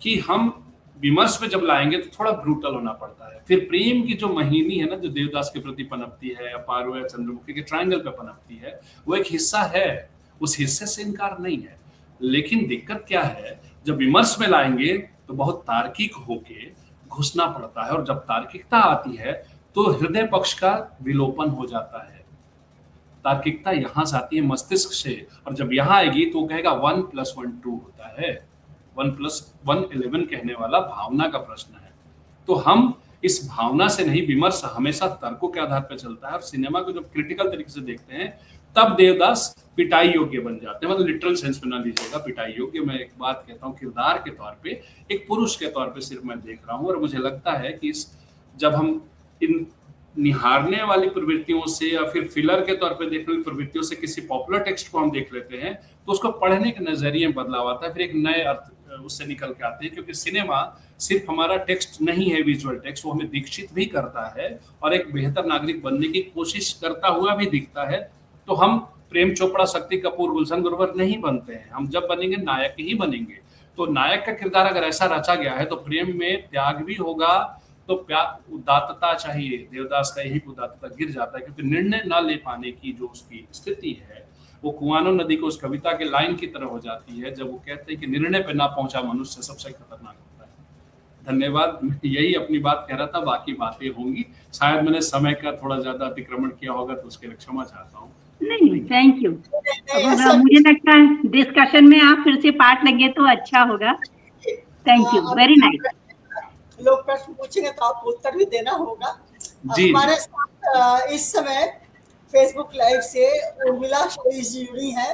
कि हम विमर्श में जब लाएंगे तो थोड़ा ब्रूटल होना पड़ता है। फिर प्रेम की जो महीनी है ना, जो देवदास के प्रति पनपती है, या पारो या चंद्रमुखी के ट्रायंगल पे पनपती है, वो एक हिस्सा है, उस हिस्से से इनकार नहीं है। लेकिन दिक्कत क्या है, जब विमर्श में लाएंगे तो बहुत तार्किक होके घुसना पड़ता है, और जब तार्किकता आती है तो हृदय पक्ष का विलोपन हो जाता है। तार्किकता यहां से आती है मस्तिष्क से, और जब यहां आएगी तो कहेगा 1 + 1 2 होता है। 1 + 1 11 कहने वाला भावना का प्रश्न है। तो हम इस भावना से नहीं, विमर्श हमेशा तर्कों के आधार पर चलता है। और सिनेमा को जब क्रिटिकल तरीके से देखते हैं तब देवदास पिटाई योग्य बन जाते हैं। मतलब लिटरल सेंस में ना लीजिएगा पिटाई योग्य, मैं एक बात कहता हूँ किरदार के तौर पे, एक पुरुष के तौर पे सिर्फ मैं देख रहा हूँ। और मुझे लगता है कि जब हम इन निहारने वाली प्रवृत्तियों से या फिर फिलर के तौर पे देखने वाली प्रवृत्तियों से किसी पॉपुलर टेक्स्ट को हम देख लेते हैं तो उसको पढ़ने के नजरिए में बदलाव आता है, फिर एक नए अर्थ उससे निकल के आते हैं। क्योंकि सिनेमा सिर्फ हमारा टेक्स्ट नहीं है, विजुअल टेक्स्ट, वो हमें दीक्षित भी करता है और एक बेहतर नागरिक बनने की कोशिश करता हुआ भी दिखता है। तो हम प्रेम चोपड़ा, शक्ति कपूर, गुलशन ग्रोवर नहीं बनते हैं। हम जब बनेंगे नायक ही बनेंगे। तो नायक का किरदार अगर ऐसा रचा गया है तो प्रेम में त्याग भी होगा, तो उदात्तता चाहिए। देवदास का यही उदात्तता गिर जाता है, क्योंकि निर्णय न ले पाने की जो उसकी स्थिति है वो कुआनो नदी को उस कविता के लाइन की तरह हो जाती है, जब वो कहते हैं कि निर्णय पे ना पहुंचा मनुष्य सबसे खतरनाक होता है। धन्यवाद। यही अपनी बात कह रहा था, बाकी बातें होंगी। शायद मैंने समय का थोड़ा ज्यादा अतिक्रमण किया होगा तो उसके लिए क्षमा चाहता हूँ। नहीं, थैंक यू। मुझे लगता है डिस्कशन में आप फिर से पार्ट लेंगे तो अच्छा होगा। Thank you, very nice. लोग प्रश्न पूछेंगे तो आपको उत्तर भी देना होगा। जी। हमारे साथ इस समय फेसबुक लाइव से उर्मिला शरीफ जी जुड़ी हैं,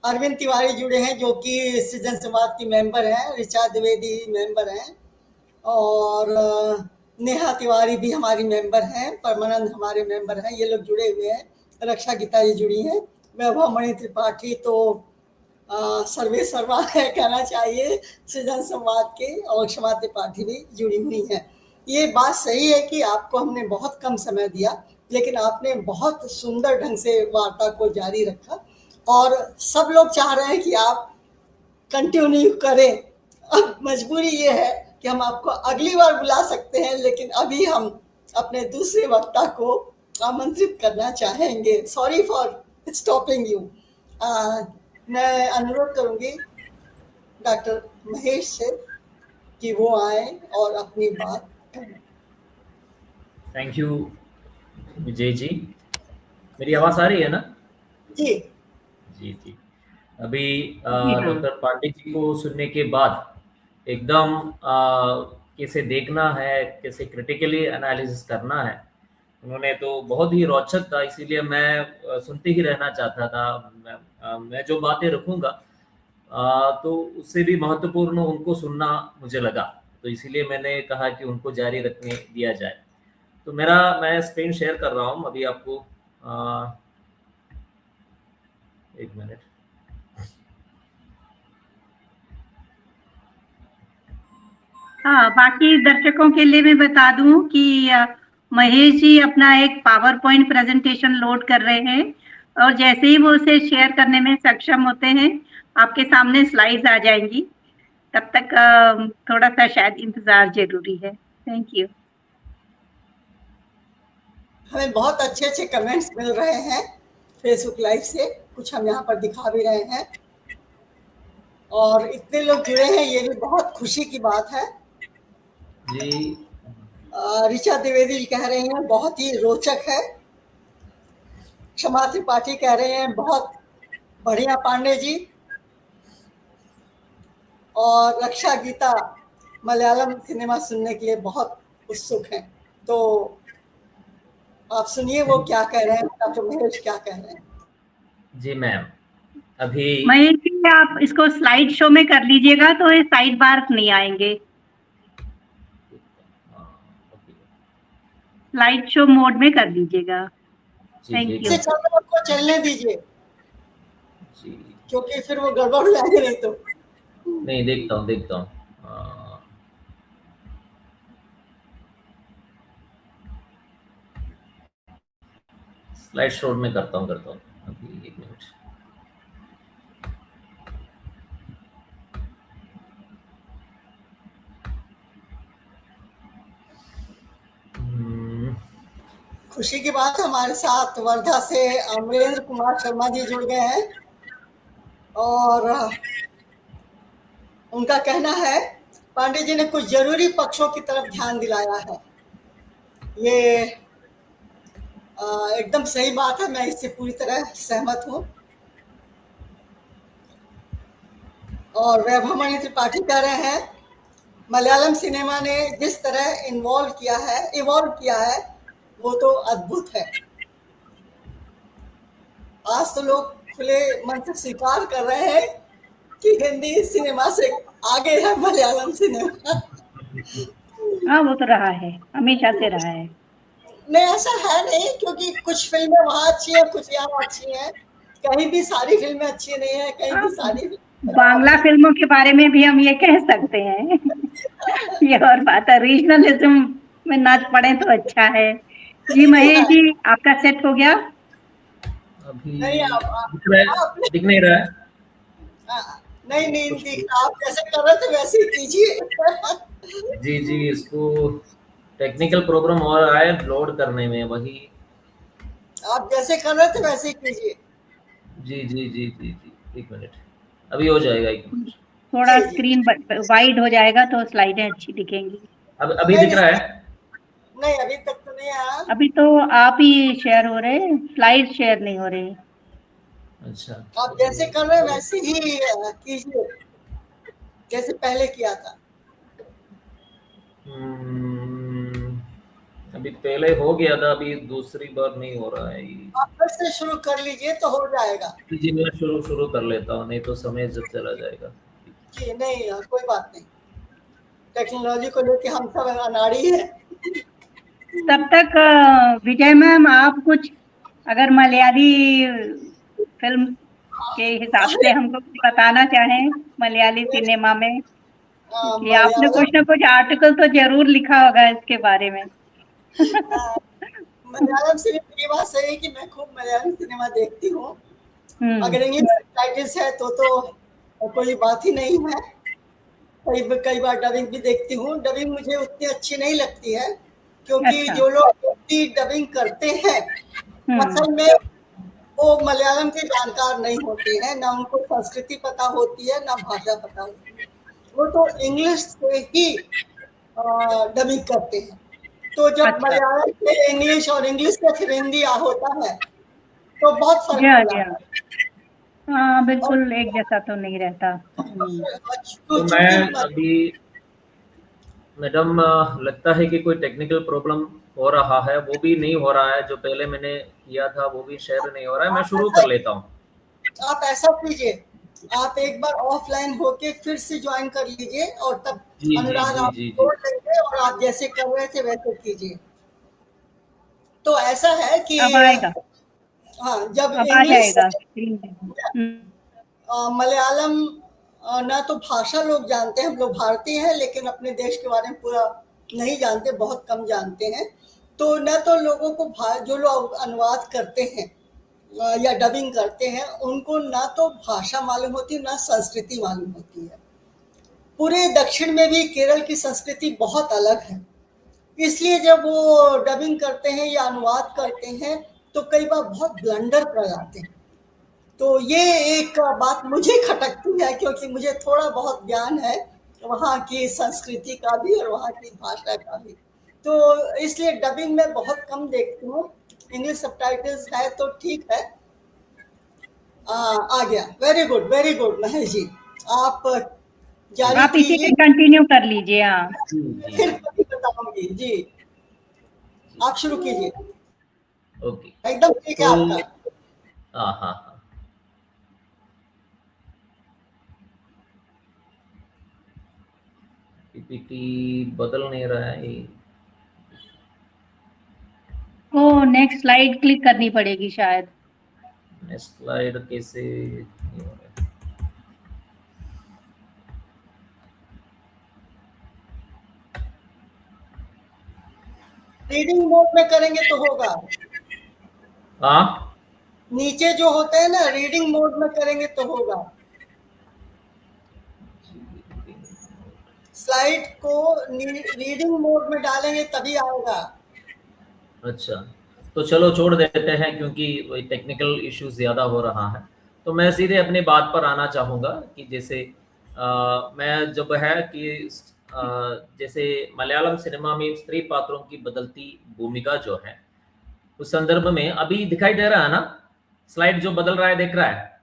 अरविंद तिवारी जुड़े हैं जो कि सृजन संवाद की मेंबर हैं, ऋचा द्विवेदी मेंबर हैं, और नेहा तिवारी भी हमारी मेंबर हैं, परमानंद हमारे मेंबर हैं, ये लोग जुड़े हुए हैं। रक्षा गीता जी जुड़ी हैं, वैभव मणि त्रिपाठी तो सर्वे सर्वा है कहना चाहिए सृजन संवाद के, और क्षमा त्रिपाठी भी जुड़ी हुई हैं। ये बात सही है कि आपको हमने बहुत कम समय दिया, लेकिन आपने बहुत सुंदर ढंग से वार्ता को जारी रखा, और सब लोग चाह रहे हैं कि आप कंटिन्यू करें। अब मजबूरी ये है कि हम आपको अगली बार बुला सकते हैं, लेकिन अभी हम अपने दूसरे वक्ता को आमंत्रित करना चाहेंगे। Sorry for stopping you. मैं अनुरोध करूंगी डॉक्टर महेश से कि वो आए और अपनी बात करें। Thank you Vijay ji. मेरी आवाज आ रही है ना? जी जी जी। अभी डॉक्टर पांडे जी को सुनने के बाद एकदम कैसे देखना है, कैसे क्रिटिकली एनालिसिस करना है, उन्होंने तो बहुत ही रोचक था, इसीलिए मैं सुनते ही रहना चाहता था। मैं जो बातें रखूंगा तो उससे भी महत्वपूर्ण उनको सुनना मुझे लगा, तो इसीलिए मैंने कहा कि उनको जारी रखने दिया जाए। तो मैं स्क्रीन शेयर कर रहा हूँ अभी आपको। एक मिनट। हाँ, बाकी दर्शकों के लिए मैं बता दूं कि महेश जी अपना एक पावर पॉइंट प्रेजेंटेशन लोड कर रहे हैं, और जैसे ही वो उसे शेयर करने में सक्षम होते हैं आपके सामने स्लाइड्स आ जाएंगी। तब तक थोड़ा सा शायद इंतजार जरूरी है। Thank you. हमें बहुत अच्छे अच्छे कमेंट्स मिल रहे हैं फेसबुक लाइव से, कुछ हम यहाँ पर दिखा भी रहे हैं, और इतने लोग जुड़े हैं, ये भी बहुत खुशी की बात है जी। ऋचा द्विवेदी जी कह रही हैं बहुत ही रोचक है, क्षमा त्रिपाठी कह रहे हैं बहुत बढ़िया पांडे जी, और रक्षा गीता मलयालम सिनेमा सुनने के लिए बहुत उत्सुक हैं। तो आप सुनिए वो क्या कह रहे हैं, डॉक्टर महेश क्या कह रहे हैं। जी मैम, अभी महेश जी आप इसको स्लाइड शो में कर लीजिएगा तो ये साइड बार नहीं आएंगे। स्लाइड शो मोड में कर लीजिएगा। Thank you. इसे चलने को चलने दीजिए जी, क्योंकि फिर वो गड़बड़ हो जाएगी नहीं तो। नहीं देखता हूँ स्लाइड शो में करता हूँ अभी। एक मिनट। खुशी की बात, हमारे साथ वर्धा से अमरेंद्र कुमार शर्मा जी जुड़ गए हैं, और उनका कहना है पांडे जी ने कुछ जरूरी पक्षों की तरफ ध्यान दिलाया है। ये एकदम सही बात है, मैं इससे पूरी तरह सहमत हूँ। और वैभव मणि त्रिपाठी कह रहे हैं मलयालम सिनेमा ने जिस तरह इवॉल्व किया है वो तो अद्भुत है। आज तो लोग खुले मन से स्वीकार कर रहे हैं कि हिंदी सिनेमा से आगे है मलयालम सिनेमा। हाँ, वो तो रहा है, हमेशा से रहा है। नहीं, ऐसा है नहीं, क्योंकि कुछ फिल्में वहाँ अच्छी हैं, कुछ यहाँ अच्छी हैं, कहीं भी सारी फिल्में अच्छी नहीं है, कहीं भी सारी बांग्ला फिल्मों के बारे में भी हम ये कह सकते हैं। ये और बात है, रीजनलिज्म में ना पड़े तो अच्छा है। जी महेश जी, आपका सेट हो गया? अभी नहीं, दिख नहीं रहा है। नहीं दिख रहा। आप जैसे कर रहे थे वैसे ही कीजिए। जी इसको टेक्निकल प्रॉब्लम हो रहा है लोड करने में, वही आप जैसे कर रहे थे वैसे ही कीजिए। जी। एक मिनट, अभी हो जाएगा। एक मिनट, थोड़ा स्क्रीन वाइड हो जाएगा तो स्लाइडें अच्छी दिखेंगी। अभी दिख रहा है? नहीं, अभी तक तो नहीं आया। अभी तो आप ही शेयर हो रहे हैं, स्लाइड शेयर नहीं हो रहे। अच्छा, आप जैसे कर रहे हैं वैसे ही कीजिए, जैसे पहले किया था। अभी पहले हो गया था, अभी दूसरी बार नहीं हो रहा है ये। आप फिर से शुरू कर लीजिए तो हो जाएगा। जी मैं शुरू कर लेता हूँ, नहीं तो समय जब चला जाएगा। जी नहीं यार, कोई बात नहीं, टेक्नोलॉजी को लेके हम सब अनाड़ी हैं। तब तक विजय मैम आप कुछ अगर मलयाली फिल्म के हिसाब से हमको कुछ बताना चाहें मलयाली सिनेमा में, कि आपने कुछ ना कुछ आर्टिकल तो जरूर लिखा होगा इसके बारे में। मलयालम सिनेमा, ये बात सही है कि मैं खूब मलयालम सिनेमा देखती हूँ। अगर इंग्लिश सबटाइटल्स है तो कोई बात ही नहीं है। कई बार डबिंग भी देखती हूँ। डबिंग मुझे उतनी अच्छी नहीं लगती है, क्योंकि अच्छा। जो लोग डबिंग करते हैं असल में वो मलयालम के जानकार नहीं होते हैं, ना उनको संस्कृति पता होती है, ना भाषा पता होती है। वो तो इंग्लिश से ही डबिंग करते हैं। तो जब अच्छा। मलयालम से इंग्लिश और इंग्लिश से फिर हिंदी होता है तो बहुत फर्क जी हाँ, पड़ता जी है। हाँ। हाँ बिल्कुल एक जैसा तो नहीं रहता। तो मैं अभी मैडम लगता है कि कोई टेक्निकल प्रॉब्लम हो रहा है, वो भी नहीं हो रहा है, जो पहले मैंने किया था वो भी शायद नहीं हो रहा है। मैं शुरू कर लेता हूँ। आप ऐसा कीजिए, आप एक बार ऑफलाइन होके फिर से ज्वाइन कर लीजिए और तब जी अनुराग आप जी जोड़ लेंगे और आप जैसे कर रहे थे वैसे कीजिए। तो ऐसा है कि अब आएगा, हाँ, जब अब आ इंग्लिश जाएगा स्क्रीन पे। मलयालम ना तो भाषा लोग जानते हैं, हम लोग भारतीय हैं लेकिन अपने देश के बारे में पूरा नहीं जानते, बहुत कम जानते हैं। तो न तो लोगों को जो लोग अनुवाद करते हैं या डबिंग करते हैं उनको ना तो भाषा मालूम होती, ना संस्कृति मालूम होती है। पूरे दक्षिण में भी केरल की संस्कृति बहुत अलग है, इसलिए जब वो डबिंग करते हैं या अनुवाद करते हैं तो कई बार बहुत ब्लंडर कर जाते हैं। तो ये एक बात मुझे खटकती है, क्योंकि मुझे थोड़ा बहुत ज्ञान है वहाँ की संस्कृति का भी और वहाँ की भाषा का भी। तो इसलिए डबिंग में बहुत कम देखती हूँ। इंग्लिश सबटाइटल्स है तो ठीक है। आ गया, वेरी गुड महेश जी, आप जारी आप इसी कीजिए, पे कंटिन्यू कर लीजिए। हाँ फिर कभी बताऊंगी जी। आप शुरू कीजिए। ओके, एकदम ठीक है तो आपका। हाँ हाँ हाँ, पीपीटी बदल नहीं रहा है ये। ओ नेक्स्ट स्लाइड क्लिक करनी पड़ेगी शायद। नेक्स्ट स्लाइड कैसे नहीं हो रहा है? रीडिंग मोड में करेंगे तो होगा। हाँ, नीचे जो होते हैं ना, रीडिंग मोड में करेंगे तो होगा। स्लाइड को रीडिंग मोड में डालेंगे तभी आएगा। अच्छा, तो चलो छोड़ देते हैं क्योंकि वही टेक्निकल इश्यूज ज़्यादा हो रहा है। तो मैं सीधे अपनी बात पर आना चाहूँगा कि जैसे मैं जब है कि जैसे मलयालम सिनेमा में स्त्री पात्रों की बदलती भूमिका जो है, उस संदर्भ में अभी दिखाई दे रहा है ना, स्लाइड जो बदल रहा है देख रहा है?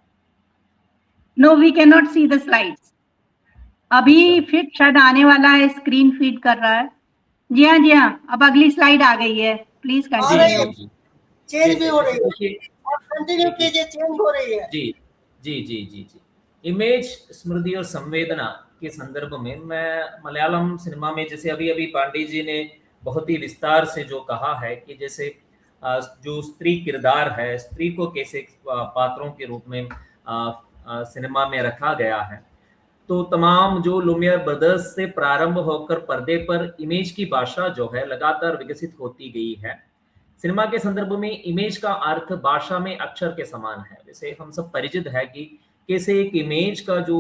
No we can not see the slides. अभी फिर शायद आने वाला है, स्क्रीन फीड कर रहा है। जी हाँ, जी हाँ, अब अगली स्लाइड आ गई है, प्लीज कंटिन्यू। चेंज भी हो रही है, और कंटिन्यू कीजिए, चेंज हो रही है। जी जी जी जी जी। इमेज, स्मृति और संवेदना के संदर्भ में मैं मलयालम सिनेमा में जैसे अभी अभी पांडे जी ने बहुत ही विस्तार से जो कहा है कि जैसे जो स्त्री किरदार है, स्त्री को कैसे पात्रों के रूप में सिनेमा में रखा गया है। तो तमाम जो लुमियर ब्रदर्स से प्रारंभ होकर पर्दे पर इमेज की भाषा जो है लगातार विकसित होती गई है। सिनेमा के संदर्भ में इमेज का अर्थ भाषा में अक्षर के समान है। जैसे हम सब परिचित है कि कैसे एक इमेज का जो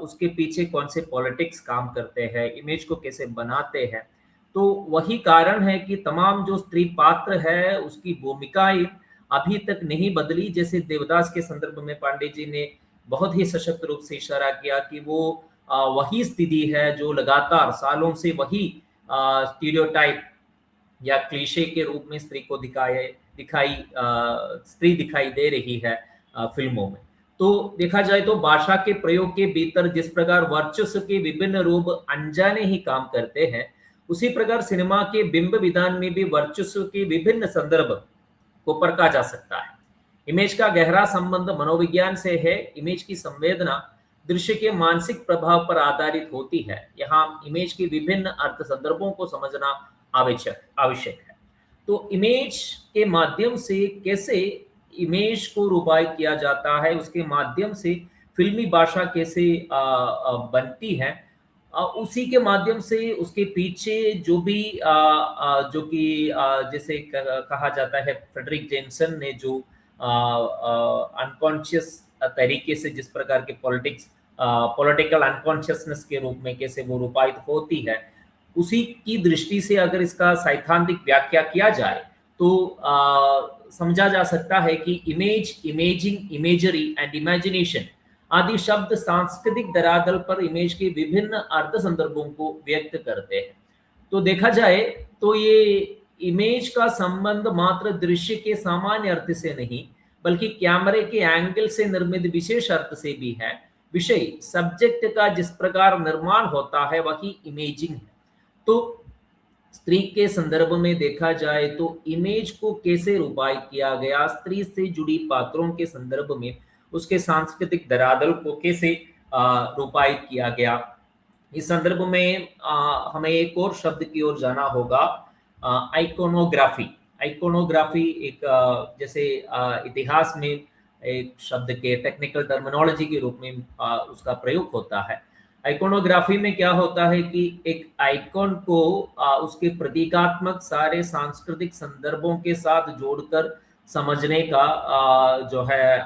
उसके पीछे कौन से पॉलिटिक्स काम करते हैं, इमेज को कैसे बनाते हैं। तो वही कारण है कि तमाम जो स्त्री पात्र है उसकी भूमिकाएं अभी तक नहीं बदली। जैसे देवदास के संदर्भ में पांडे जी ने बहुत ही सशक्त रूप से इशारा किया कि वो वही स्थिति है जो लगातार सालों से वही स्टीरियोटाइप या क्लीशे के रूप में स्त्री को स्त्री दिखाई दे रही है फिल्मों में। तो देखा जाए तो भाषा के प्रयोग के भीतर जिस प्रकार वर्चस्व के विभिन्न रूप अनजाने ही काम करते हैं, उसी प्रकार सिनेमा के बिंब विधान में भी वर्चस्व के विभिन्न संदर्भ को परखा जा सकता है। इमेज का गहरा संबंध मनोविज्ञान से है। इमेज की संवेदना दृश्य के मानसिक प्रभाव पर आधारित होती है। यहाँ इमेज के विभिन्न अर्थ संदर्भों को समझना आवश्यक है। तो इमेज के माध्यम से कैसे इमेज को रूपायित किया जाता है, उसके माध्यम से फिल्मी भाषा कैसे बनती है, उसी के माध्यम से उसके पीछे जो भी जो कि जैसे कहा जाता है, फ्रेडरिक जेम्सन ने जो अनकॉन्शियस तरीके से जिस प्रकार के पॉलिटिकल अनकॉन्शियसनेस के रूप में कैसे वो रूपायित होती है, उसी की दृष्टि से अगर इसका सैद्धांतिक व्याख्या किया जाए तो समझा जा सकता है कि image, imaging, imagery and imagination आदि शब्द सांस्कृतिक धरातल पर इमेज के विभिन्न अर्थ संदर्भों को व्यक्त करते हैं। तो देखा जाए तो ये इमेज का संबंध मात्र दृश्य के सामान्य अर्थ से नहीं, बल्कि कैमरे के एंगल से निर्मित विशेष अर्थ से भी है। विषय, सब्जेक्ट का जिस प्रकार निर्माण होता है वही इमेजिंग है। तो स्त्री के संदर्भ में देखा जाए तो इमेज को कैसे रूपायित किया गया, स्त्री से जुड़ी पात्रों के संदर्भ में उसके सांस्कृतिक धरातल को कैसे रूपायित किया गया, इस संदर्भ में हमें एक और शब्द की ओर जाना होगा, आइकोनोग्राफी। आइकोनोग्राफी एक जैसे इतिहास में एक शब्द के टेक्निकल टर्मिनोलॉजी के रूप में उसका प्रयोग होता है। आइकोनोग्राफी में क्या होता है कि एक आइकॉन को उसके प्रतीकात्मक सारे सांस्कृतिक संदर्भों के साथ जोड़कर समझने का जो है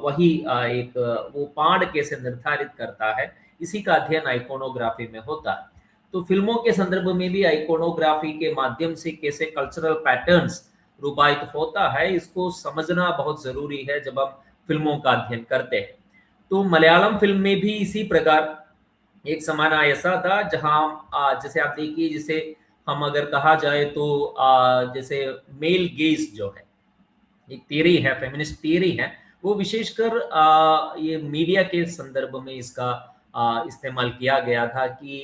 वही एक वो पाठ कैसे निर्धारित करता है, इसी का अध्ययन आइकोनोग्राफी में होता है। तो फिल्मों के संदर्भ में भी आइकोनोग्राफी के माध्यम से कैसे कल्चरल पैटर्न्स रूपायित होता है, इसको समझना बहुत जरूरी है जब हम फिल्मों का अध्ययन करते हैं। तो मलयालम फिल्म में भी इसी प्रकार एक समाना ऐसा था, जहां जैसे आप देखिए, जैसे हम अगर कहा जाए तो जैसे मेल गेज जो है एक थियरी है, फेमिनिस्ट थियरी है, वो विशेषकर ये मीडिया के संदर्भ में इसका इस्तेमाल किया गया था कि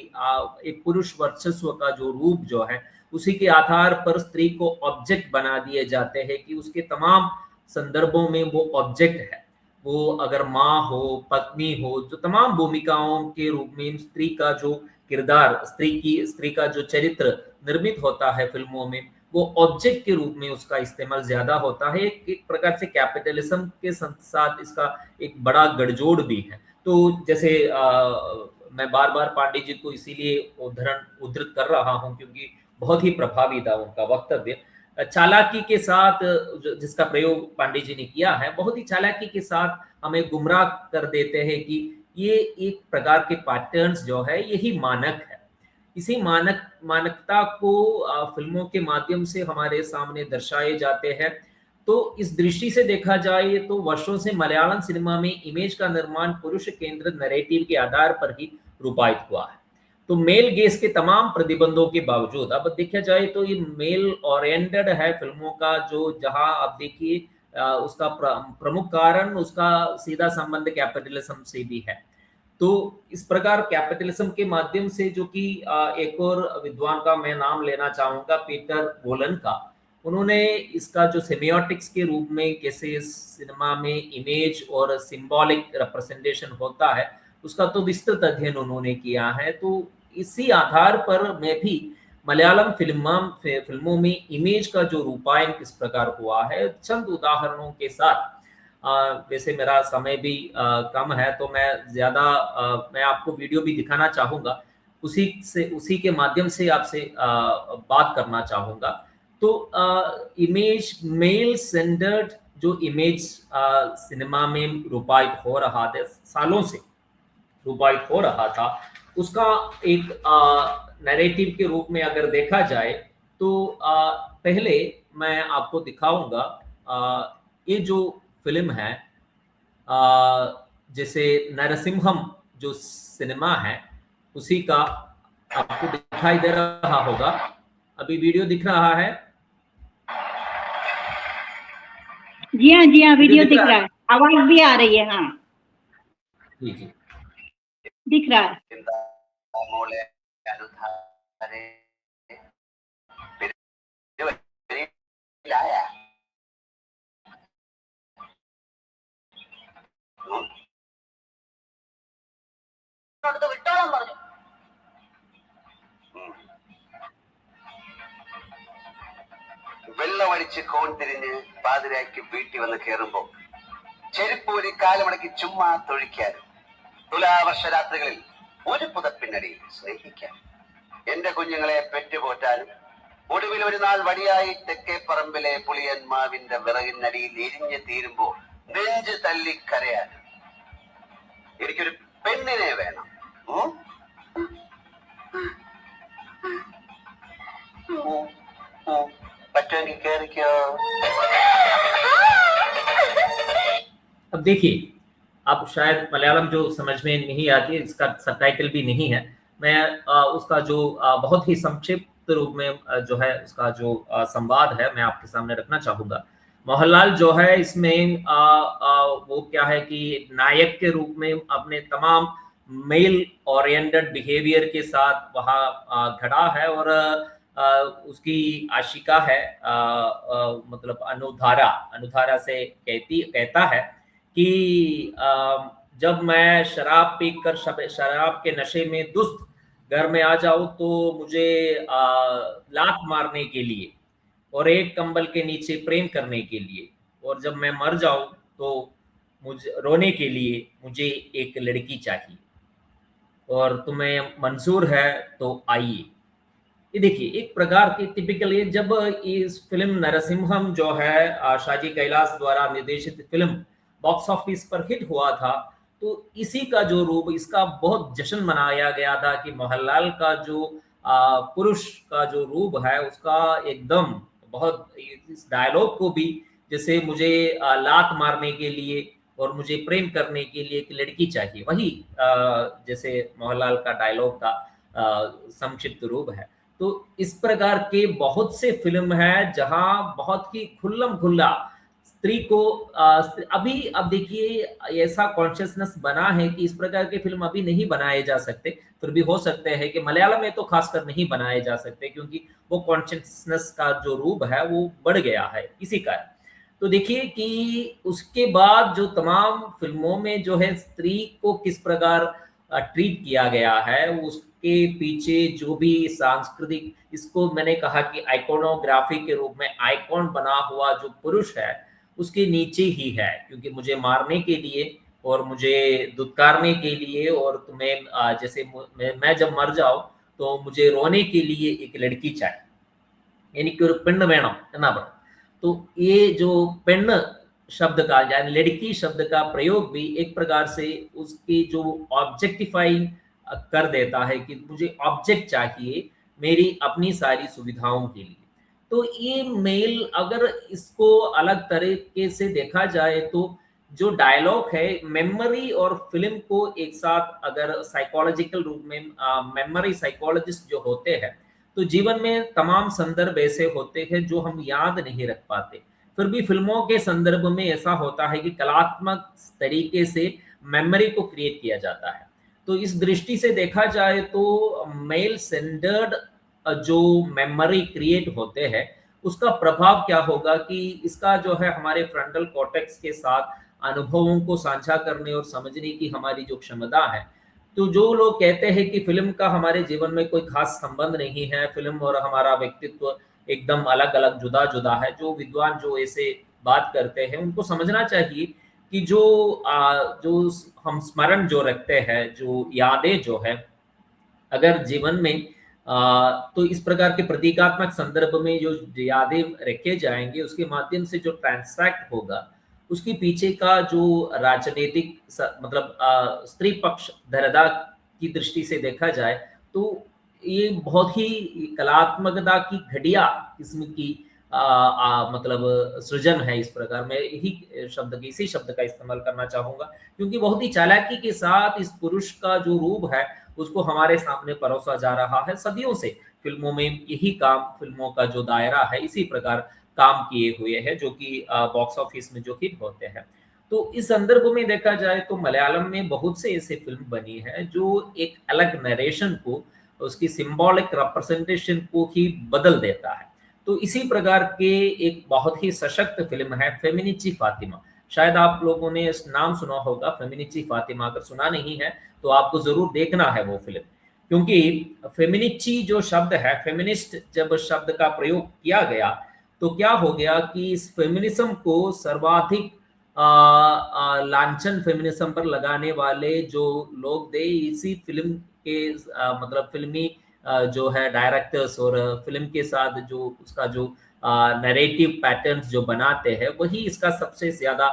एक पुरुष वर्चस्व का जो रूप जो है उसी के आधार पर स्त्री को ऑब्जेक्ट बना दिए जाते हैं कि उसके तमाम संदर्भों में वो ऑब्जेक्ट है। वो अगर माँ हो, पत्नी हो, जो तमाम भूमिकाओं के रूप में स्त्री का जो किरदार, स्त्री का जो चरित्र निर्मित होता है फिल्मों में, वो ऑब्जेक्ट के रूप में उसका इस्तेमाल ज्यादा होता है। एक प्रकार से कैपिटलिज्म के साथ इसका एक बड़ा गठजोड़ भी है। तो जैसे मैं बार बार पांडे जी को इसीलिए उद्धृत कर रहा हूं क्योंकि बहुत ही प्रभावी था उनका वक्तव्य। चालाकी के साथ जिसका प्रयोग पांडे जी ने किया है, बहुत ही चालाकी के साथ हमें गुमराह कर देते हैं कि ये एक प्रकार के पैटर्न्स जो है यही मानक है। इसी मानकता को फिल्मों के माध्यम से हमारे सामने दर्शाए जाते हैं। तो इस दृष्टि से देखा जाए तो वर्षों से मलयालम सिनेमा में इमेज का निर्माण पुरुष केंद्रित नैरेटिव के आधार पर ही रूपायित हुआ है। तो मेल गेज के तमाम प्रतिबंधों के बावजूद, अब देखा जाए तो ये मेल ओरिएंटेड है फिल्मों का, जो जहां आप देखिए उसका प्रमुख कारण उसका सीधा संबंध कैपिटलिज्म से भी है। तो इस प्रकार कैपिटलिज्म के माध्यम से, जो कि एक और विद्वान का मैं नाम लेना चाहूंगा, पीटर वोलन का, उन्होंने इसका जो सेमियोटिक्स के रूप में कैसे सिनेमा में इमेज और सिंबॉलिक रिप्रेजेंटेशन होता है उसका तो विस्तृत अध्ययन उन्होंने किया है। तो इसी आधार पर मैं भी मलयालम फिल्मों में इमेज का जो रूपायन किस प्रकार हुआ है चंद उदाहरणों के साथ, वैसे मेरा समय भी कम है तो मैं आपको वीडियो भी दिखाना चाहूंगा, उसी के माध्यम से आपसे बात करना चाहूंगा। तो इमेज, मेल सेंटर्ड जो इमेज सिनेमा में रूपायित हो रहा था, सालों से रूपायित हो रहा था, उसका एक नैरेटिव के रूप में अगर देखा जाए तो पहले मैं आपको दिखाऊंगा ये जो फिल्म है, जैसे नरसिम्हम जो सिनेमा है उसी का आपको दिखाई दे रहा होगा। अभी वीडियो दिख रहा है? जी हाँ वीडियो दिख रहा है, आवाज भी आ रही है। हाँ जी जी दिख रहा है। കൊല്ലാൻ പറഞ്ഞു. വെള്ളമടിച്ച് കോൺ തിരിഞ്ഞ് പാതിരായ്ക്ക് വീട്ടിൽ വന്ന് കയറുമ്പോ ചെരുപ്പ് ഒരു കാലമടക്കി ചുമ്മാ തൊഴിക്കാനും തുലാവർഷ രാത്രികളിൽ ഒരു പുതപ്പിനടിയിൽ സ്നേഹിക്കാൻ എന്റെ കുഞ്ഞുങ്ങളെ പെറ്റുപോറ്റാനും ഒടുവിൽ ഒരു നാൾ വടിയായി തെക്കേ പറമ്പിലെ പുളിയന്മാവിന്റെ വിറകിനടിയിൽ എരിഞ്ഞു തീരുമ്പോ നെഞ്ച് തല്ലി കരയാനും എനിക്കൊരു പെണ്ണിനെ വേണം. പറ്റുമെങ്കിൽ കേറിക്കോ. अब देखिए, आप शायद मलयालम जो समझ में नहीं आती है, इसका सबटाइटल भी नहीं है, मैं उसका जो बहुत ही संक्षिप्त रूप में जो है उसका जो संवाद है मैं आपके सामने रखना चाहूंगा. मोहनलाल जो है इसमें वो क्या है कि नायक के रूप में अपने तमाम मेल ओरिएंटेड बिहेवियर के साथ वहाँ खड़ा है और उसकी आशिका है मतलब अनुधारा से कहता है कि जब मैं शराब पीकर शराब के नशे में दुस्त घर में आ जाऊं तो मुझे लात मारने के लिए और एक कंबल के नीचे प्रेम करने के लिए, और जब मैं मर जाऊं तो मुझे रोने के लिए मुझे एक लड़की चाहिए और तुम्हें मंजूर है तो आइए. ये देखिए एक प्रकार की टिपिकल, ये जब इस फिल्म नरसिम्हम जो है शाजी कैलाश द्वारा निर्देशित फिल्म बॉक्स ऑफिस पर हिट हुआ था तो इसी का जो रूप, इसका बहुत जश्न मनाया गया था कि मोहनलाल का जो पुरुष का जो रूप है उसका एकदम बहुत, इस डायलॉग को भी जैसे मुझे लात मारने के लिए और मुझे प्रेम करने के लिए एक लड़की चाहिए, वही जैसे मोहनलाल का डायलॉग का संक्षिप्त रूप है. तो इस प्रकार के बहुत से फिल्म है जहां बहुत ही खुल्लम खुल्ला स्त्री को अभी, अब देखिए ऐसा कॉन्शियसनेस बना है कि इस प्रकार के फिल्म अभी नहीं बनाए जा सकते, फिर भी हो सकते हैं कि मलयालम में तो खासकर नहीं बनाए जा सकते क्योंकि वो कॉन्शियसनेस का जो रूप है वो बढ़ गया है इसी कारण. तो देखिए कि उसके बाद जो तमाम फिल्मों में जो है स्त्री को किस प्रकार ट्रीट किया गया है, उसके पीछे जो भी सांस्कृतिक, इसको मैंने कहा कि आइकोनोग्राफी के रूप में आइकॉन बना हुआ जो पुरुष है उसके नीचे ही है, क्योंकि मुझे मारने के लिए और मुझे दुत्कारने के लिए और तुम्हें जैसे मैं जब मर जाऊं तो मुझे रोने के लिए एक लड़की चाहिए, എനിക്കൊരു പെണ്ണ് വേണം എന്നാ പറഞ്ഞു. तो ये जो पेण्ण शब्द का यानी लड़की शब्द का प्रयोग भी एक प्रकार से उसकी जो ऑब्जेक्टिफाइंग कर देता है कि मुझे ऑब्जेक्ट चाहिए मेरी अपनी सारी सुविधाओं के लिए. तो ये मेल, अगर इसको अलग तरीके से देखा जाए तो जो डायलॉग है मेमोरी और फिल्म को एक साथ, अगर साइकोलॉजिकल रूप में मेमोरी साइकोलॉजिस्ट जो होते हैं तो जीवन में तमाम संदर्भ ऐसे होते हैं जो हम याद नहीं रख पाते, फिर भी फिल्मों के संदर्भ में ऐसा होता है कि कलात्मक तरीके से मेमोरी को क्रिएट किया जाता है. तो इस दृष्टि से देखा जाए तो मेल सेंटर्ड जो मेमोरी क्रिएट होते हैं उसका प्रभाव क्या होगा कि इसका जो है हमारे फ्रंटल कॉर्टेक्स के साथ अनुभवों को साझा करने और समझने की हमारी जो क्षमता है. तो जो लोग कहते हैं कि फिल्म का हमारे जीवन में कोई खास संबंध नहीं है, फिल्म और हमारा व्यक्तित्व एकदम अलग अलग जुदा जुदा है, जो विद्वान जो ऐसे बात करते हैं उनको समझना चाहिए कि जो हम स्मरण जो रखते हैं, जो यादें जो है, अगर जीवन में तो इस प्रकार के प्रतीकात्मक संदर्भ में जो यादें रखे जाएंगे उसके माध्यम से जो ट्रांसैक्ट होगा उसके पीछे का जो राजनीतिक मतलब स्त्री पक्ष धरदा की दृष्टि से देखा जाए तो ये बहुत ही कलात्मकता की घटिया किस्म की मतलब सृजन है. इस प्रकार मैं इसी शब्द का इस्तेमाल करना चाहूंगा क्योंकि बहुत ही चालाकी के साथ इस पुरुष का जो रूप है उसको हमारे सामने परोसा जा रहा है. सदियों से फिल्मों में यही काम, फिल्मों का जो दायरा है इसी प्रकार काम किए हुए हैं जो कि बॉक्स ऑफिस में जो हिट होते हैं. तो इस संदर्भ में देखा जाए तो मलयालम में बहुत से ऐसे फिल्म बनी है जो एक अलग नरेशन को, उसकी सिंबॉलिक रिप्रेजेंटेशन को ही बदल देता है. तो इसी प्रकार के एक बहुत ही सशक्त फिल्म है फेमिनिची फातिमा. शायद आप लोगों ने इस नाम सुना होगा, फेमिनिची फातिमा। अगर सुना नहीं है तो आपको जरूर देखना है वो फिल्म, क्योंकि फेमिनिची जो शब्द है, फेमिनिस्ट जब शब्द का प्रयोग किया गया तो क्या हो गया कि इस फेमिनिज्म को सर्वाधिक लांछन फेमिनिज्म पर लगाने वाले जो लोग थे, इसी फिल्म के मतलब फिल्मी जो है डायरेक्टर्स और फिल्म के साथ जो उसका जो नैरेटिव पैटर्न्स जो बनाते हैं, वही इसका सबसे ज्यादा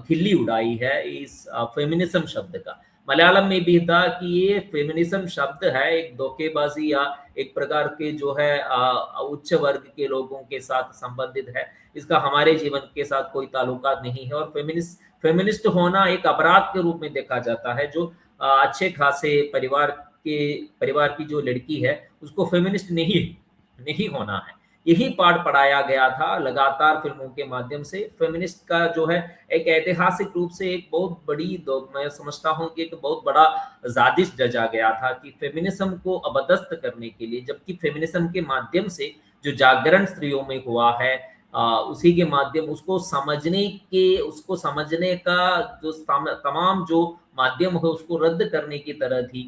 खिल्ली उड़ाई है इस फेमिनिज्म शब्द का। मलयालम में भी था कि ये फेमिनिज्म शब्द है एक धोखेबाजी या एक प्रकार के जो है उच्च वर्ग के लोगों के साथ संबंधित है, इसका हमारे जीवन के साथ कोई ताल्लुकात नहीं है। और फेमिनिस्ट होना एक अपराध के रूप में देखा जाता है। जो अच्छे खासे परिवार की जो लड़की है उसको फेमिनिस्ट नहीं होना है। यही पाठ पढ़ाया गया था लगातार फिल्मों के माध्यम से। फेमिनिस्ट का जो है एक ऐतिहासिक रूप से एक बहुत बड़ी, मैं समझता हूँ कि एक बहुत बड़ा साजिश रचा गया था कि फेमिनिज्म को अपदस्थ करने के लिए, जबकि फेमिनिज्म के माध्यम से जो जागरण स्त्रियों में हुआ है उसी के माध्यम उसको समझने का जो तमाम जो माध्यम है उसको रद्द करने की तरह थी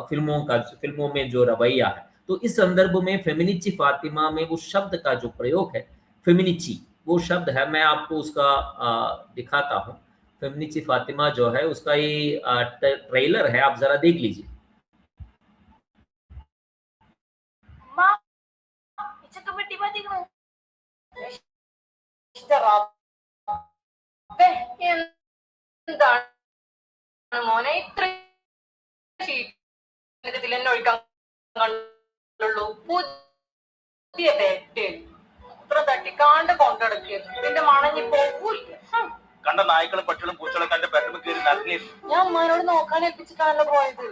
फिल्मों में जो रवैया है। तो इस संदर्भ में फेमिनिची फातिमा में वो शब्द का जो प्रयोग है, फेमिनिची वो शब्द है, मैं आपको उसका दिखाता हूँ। फेमिनिची फातिमा जो है उसका ये ट्रेलर है, आप जरा देख लीजिए। മോനെ ഇതിലെന്നെ ഒഴിക്കാൻ പുതിയ ബെഡ് ഇത്ര തട്ടിക്കാണ്ട് കൊണ്ടടക്കിയത് ഇതിന്റെ മണഞ്ഞി പോകൂല്ല. കണ്ട നായ്ക്കളും പക്ഷികളും പൂച്ചകളും കണ്ട ബെഡ്റൂമിൽ കയറി നരങ്ങി. ഞാൻ അമ്മാനോട് നോക്കാൻ ഏൽപ്പിച്ചിട്ടാണല്ലോ പോയത്.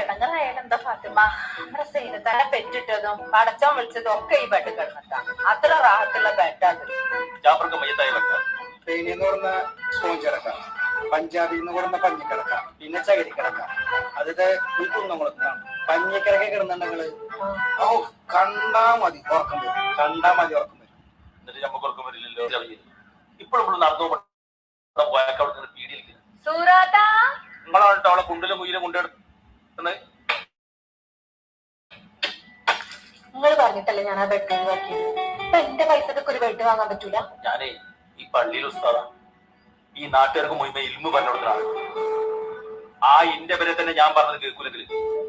ഇടങ്ങറായാലെന്താ ഫാത്തിമ, നമ്മുടെ സൈനത്താനെ പെറ്റിട്ടതും പടച്ചോൻ വിളിച്ചതും ഒക്കെ ഈ ബെഡ് കിടന്നിട്ടാണ്. അത്ര റാഹത്തുള്ള ബെഡാണ്. ജാഫർക്ക് മയ്യത്തായി വെക്കാം. ട്രെയിനിന്ന് പറഞ്ഞ സ്പോഞ്ച് കിടക്കാം, പഞ്ചാബിൽ നിന്ന് കൊടുന്ന പഞ്ഞിക്കിടക്കാം, പിന്നെ ചകിരി കിടക്കാം. അതൊക്കെ ഈ കുന്നംകുളത്താണ്. പഞ്ഞിക്കിടക്കെ കിടന്നുണ്ടെങ്കില് കണ്ടാ മതി ഉറക്കം വരും. എന്നിട്ട് നമുക്ക് ഉറക്കം വരില്ലല്ലോ. ഇപ്പോഴും നടന്നു പോയാൽ അവിടെ പീഡിയിലേക്ക് സൂറാത്താ നിങ്ങളായിട്ട് അവളെ കുണ്ടിലും കുയിലും കൊണ്ടെടുത്ത് നിങ്ങൾ പറഞ്ഞിട്ടല്ലേ ഞാൻ ആ ബെഡ് ഒഴിവാക്കിയത്. ഇപ്പൊ എന്റെ പൈസക്ക് ഒരു ബെഡ് വാങ്ങാൻ പറ്റൂല. ഞാനേ ഈ പള്ളിയിൽ ഉസ്താദാ, ഈ നാട്ടുകാർക്ക് മുഴുവൻ ഇൽമു പറഞ്ഞു കൊടുക്കണം. ആ ഇന്റെ പേരെ തന്നെ ഞാൻ പറഞ്ഞത് കേൾക്കൂലെങ്കിൽ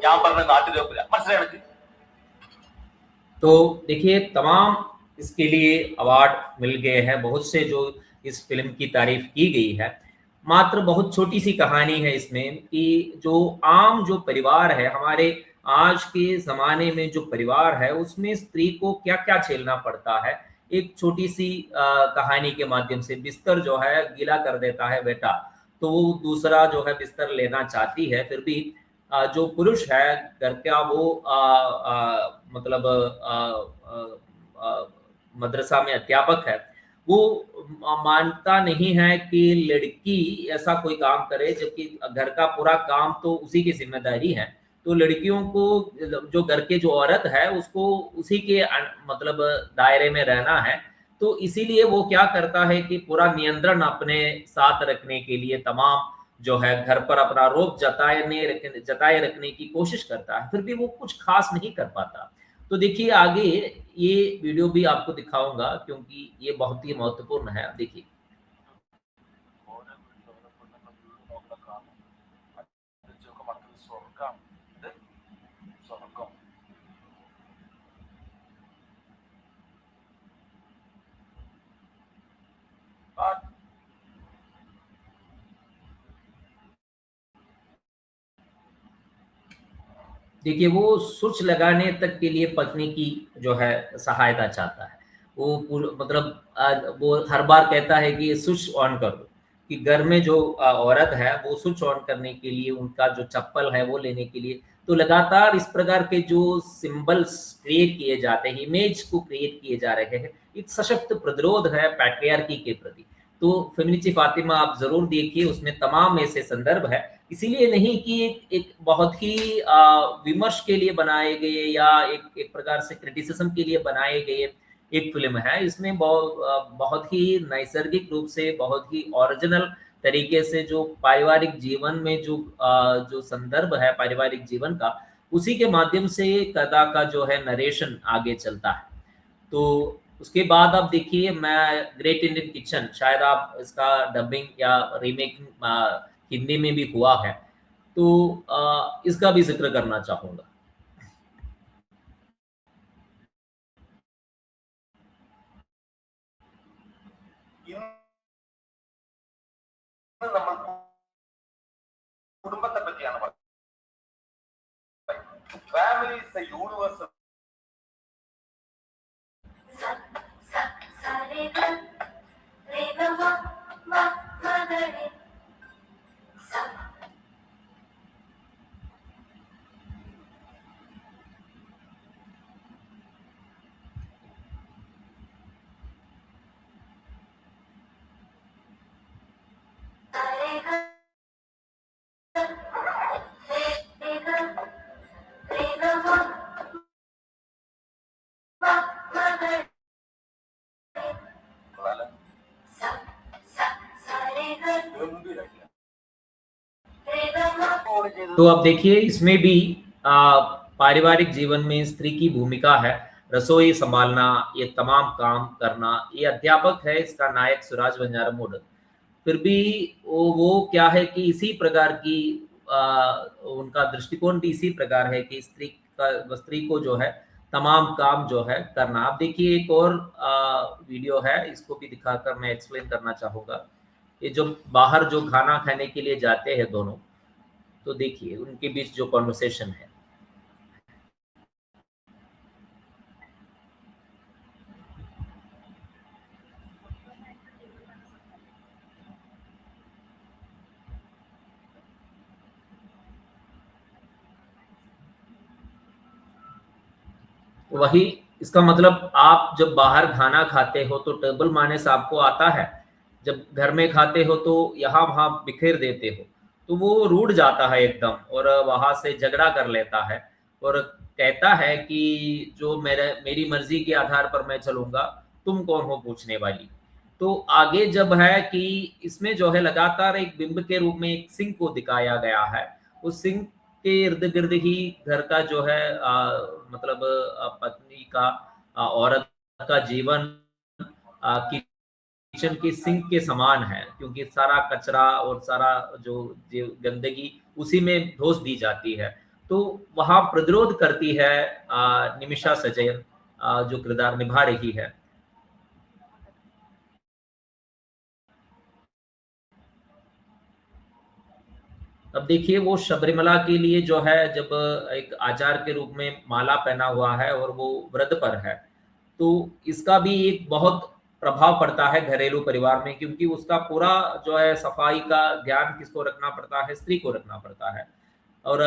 ഞാൻ പറഞ്ഞത് നാട്ടിൽ കേൾക്കൂല. മനസ്സിലായി? तो देखिए तमाम इसके लिए अवार्ड मिल गए हैं, बहुत से जो इस फिल्म की तारीफ की गई है। मात्र बहुत छोटी सी कहानी है इसमें कि जो आम जो परिवार है हमारे आज के ज़माने में, जो परिवार है उसमें स्त्री को क्या क्या झेलना पड़ता है, एक छोटी सी कहानी के माध्यम से। बिस्तर जो है गीला कर देता है बेटा, तो वो दूसरा जो है बिस्तर लेना चाहती है, फिर भी जो पुरुष है घर का वो मतलब मदरसा में अध्यापक है, वो मानता नहीं है कि लड़की ऐसा कोई काम करे, जबकि घर का पूरा काम तो उसी की जिम्मेदारी है। तो लड़कियों को, जो घर के जो औरत है उसको उसी के मतलब दायरे में रहना है। तो इसीलिए वो क्या करता है कि पूरा नियंत्रण अपने साथ रखने के लिए तमाम जो है घर पर अपना रोब जताए रखने की कोशिश करता है, फिर भी वो कुछ खास नहीं कर पाता। तो देखिए आगे ये वीडियो भी आपको दिखाऊंगा क्योंकि ये बहुत ही महत्वपूर्ण है। देखिए देखिए वो स्विच लगाने तक के लिए पत्नी की जो है सहायता चाहता है। वो मतलब वो हर बार कहता है कि स्विच ऑन कर दो, कि घर में जो औरत है वो स्विच ऑन करने के लिए, उनका जो चप्पल है वो लेने के लिए। तो लगातार इस प्रकार के जो सिंबल्स क्रिएट किए जाते हैं, इमेज को क्रिएट किए जा रहे हैं, एक सशक्त प्रतिरोध है पैट्रियार्की के प्रति। तो फेमिनिची फातिमा आप जरूर देखिए, उसमें तमाम ऐसे संदर्भ है। इसीलिए नहीं कि एक बहुत ही विमर्श के लिए बनाए गए या एक प्रकार से क्रिटिसिज्म के लिए बनाए गए एक फिल्म है। इसमें बहुत ही नैसर्गिक रूप से, बहुत ही ओरिजिनल तरीके से जो पारिवारिक जीवन में जो संदर्भ है पारिवारिक जीवन का, उसी के माध्यम से कथा का जो है नरेशन आगे चलता है। तो उसके बाद आप देखिए, मैं ग्रेट इंडियन किचन, शायद आप इसका डबिंग या रीमेकिंग हिंदी में भी हुआ है, तो इसका भी जिक्र करना चाहूंगा। നമ്മൾ കുടുംബത്തെ പറ്റിയാണ് പറയുന്നത്. Family is A universal. तो अब देखिए, इसमें भी पारिवारिक जीवन में स्त्री की भूमिका है, रसोई संभालना, ये तमाम काम करना। ये अध्यापक है, इसका नायक सुराज बंजारा। फिर भी वो क्या है कि इसी प्रकार की उनका दृष्टिकोण भी इसी प्रकार है कि स्त्री को जो है तमाम काम जो है करना। आप देखिए, एक और वीडियो है, इसको भी दिखाकर मैं एक्सप्लेन करना चाहूंगा। ये जो बाहर जो खाना खाने के लिए जाते हैं दोनों, तो देखिए उनके बीच जो कॉन्वर्सेशन है। वही इसका मतलब, आप जब बाहर खाना खाते हो तो टेबल मैनर्स आपको आता है, जब घर में खाते हो तो यहाँ वहां बिखेर देते हो, तो वो रूठ जाता है एकदम और वहां से झगड़ा कर लेता है और कहता है कि जो मेरी मर्जी के आधार पर मैं चलूंगा, तुम कौन हो पूछने वाली। तो आगे जब है कि इसमें जो है लगातार एक बिंब के रूप में एक सिंह को दिखाया गया है। उस सिंह के इर्द गिर्द ही घर का जो है मतलब पत्नी का, औरत का जीवन किचन की सिंक के समान है, क्योंकि सारा कचरा और सारा जो गंदगी उसी में धोस दी जाती है। तो वहां प्रतिरोध करती है निमिषा सजयन, जो किरदार निभा रही है। अब देखिए, वो शबरीमला के लिए जो है जब एक आचार के रूप में माला पहना हुआ है और वो व्रत पर है, तो इसका भी एक बहुत प्रभाव पड़ता है घरेलू परिवार में, क्योंकि उसका पूरा जो है सफाई का ध्यान किसको रखना पड़ता है, स्त्री को रखना पड़ता है। और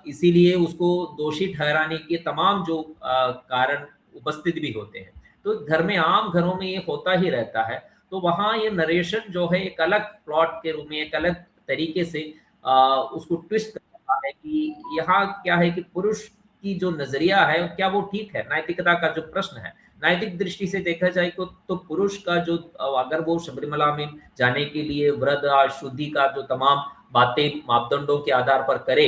इसीलिए उसको दोषी ठहराने के तमाम जो कारण उपस्थित भी होते हैं। तो घर में, आम घरों में ये होता ही रहता है। तो वहाँ ये नरेशन जो है एक अलग प्लॉट के रूप में, एक अलग तरीके से उसको ट्विस्ट करता है कि यहाँ क्या है कि पुरुष की जो नजरिया है क्या वो ठीक है। नैतिकता का जो प्रश्न है, नैतिक दृष्टि से देखा जाए तो पुरुष का जो, अगर वो शबरीमला में जाने के लिए व्रत शुद्धि का जो तमाम बातें मापदंडों के आधार पर करे,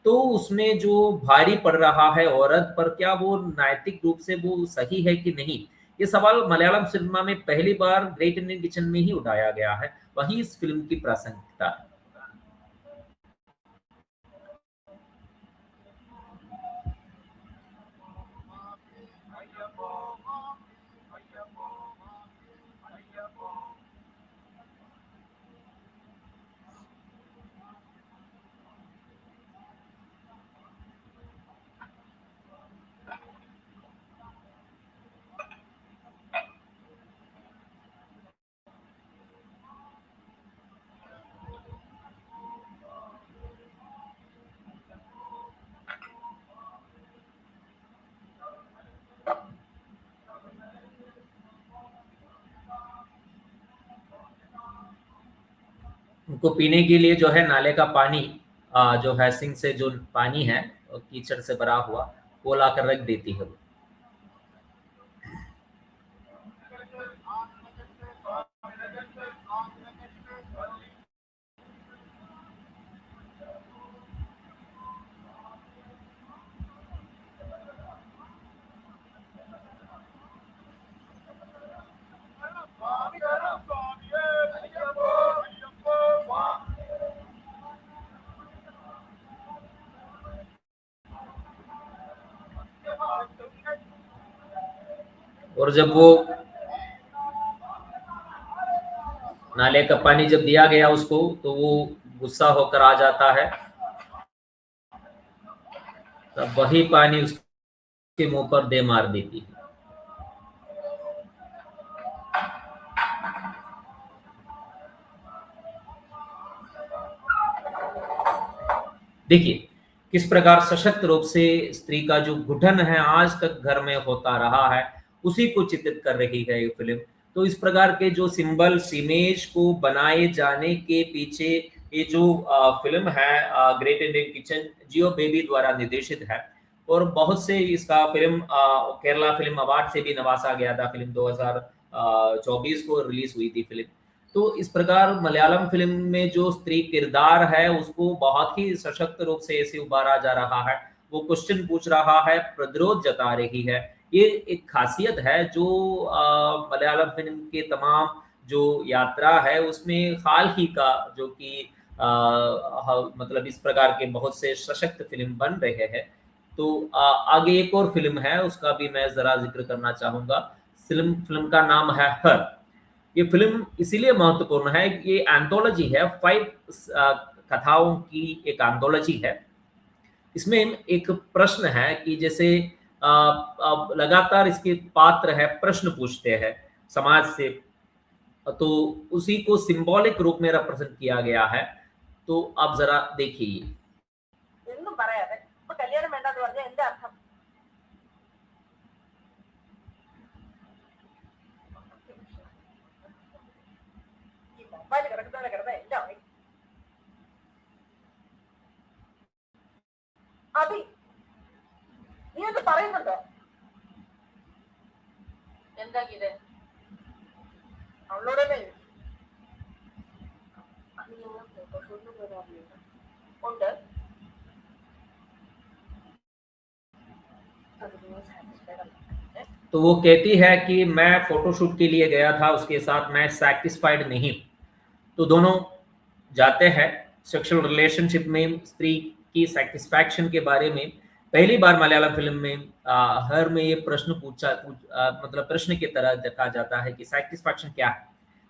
तो उसमें जो भारी पड़ रहा है औरत पर, क्या वो नैतिक रूप से वो सही है कि नहीं, ये सवाल मलयालम सिनेमा में पहली बार ग्रेट इंडियन किचन में ही उठाया गया है। वही इस फिल्म की प्रासंगिकता है। उनको पीने के लिए जो है नाले का पानी जो है सिंक से जो पानी है कीचड़ से भरा हुआ वो लाकर रख देती है। और जब वो नाले का पानी जब दिया गया उसको तो वो गुस्सा होकर आ जाता है, तब वही पानी उसके मुंह पर दे मार देती है। देखिए किस प्रकार सशक्त रूप से स्त्री का जो घुटन है आज तक घर में होता रहा है, उसी को चित्रित कर रही है ये फिल्म। तो इस प्रकार के जो सिंबल्स इमेज को बनाए जाने के पीछे ये जो फिल्म है ग्रेट इंडियन किचन जियो बेबी द्वारा निर्देशित है और बहुत से इसका फिल्म केरला फिल्म अवार्ड से भी नवाजा गया था। फिल्म 2024 को रिलीज हुई थी फिल्म। तो इस प्रकार मलयालम फिल्म में जो स्त्री किरदार है उसको बहुत ही सशक्त रूप से ऐसे उभारा जा रहा है, वो क्वेश्चन पूछ रहा है, प्रतिरोध जता रही है। ये एक खासियत है जो मलयालम फिल्म के तमाम जो यात्रा है उसमें हाल ही का जो कि मतलब इस प्रकार के बहुत से सशक्त फिल्म बन रहे हैं। तो आगे एक और फिल्म है उसका भी मैं जरा जिक्र करना चाहूंगा। फिल्म का नाम है हर। ये फिल्म इसीलिए महत्वपूर्ण है कि ये एंथोलॉजी है, 5 कथाओं की एक एंथोलॉजी है। इसमें एक प्रश्न है कि जैसे लगातार इसके पात्र है प्रश्न पूछते हैं समाज से, तो उसी को सिंबॉलिक रूप में रिप्रेजेंट किया गया है। तो आप जरा देखिए। കല്യാണം വേണ്ടെന്ന് പറഞ്ഞാൽ എന്താ അർത്ഥം? ഈ മൊബൈൽ കിടക്കുന്ന എല്ലാം അതി നീ എന്ത് പറയുന്നുണ്ടോ? എന്താ ഇത്? അവളോട് തന്നെ ഉണ്ട്. तो वो कहती है कि मैं फोटोशूट के लिए गया था, उसके साथ मैं सैटिस्फाइड नहीं। तो दोनों जाते हैं सेक्सुअल रिलेशनशिप में। स्त्री की सैटिस्फैक्शन के बारे में पहली बार मलयालम फिल्म में हर में ये प्रश्न मतलब प्रश्न की तरह देखा जाता है कि सैटिस्फैक्शन क्या है,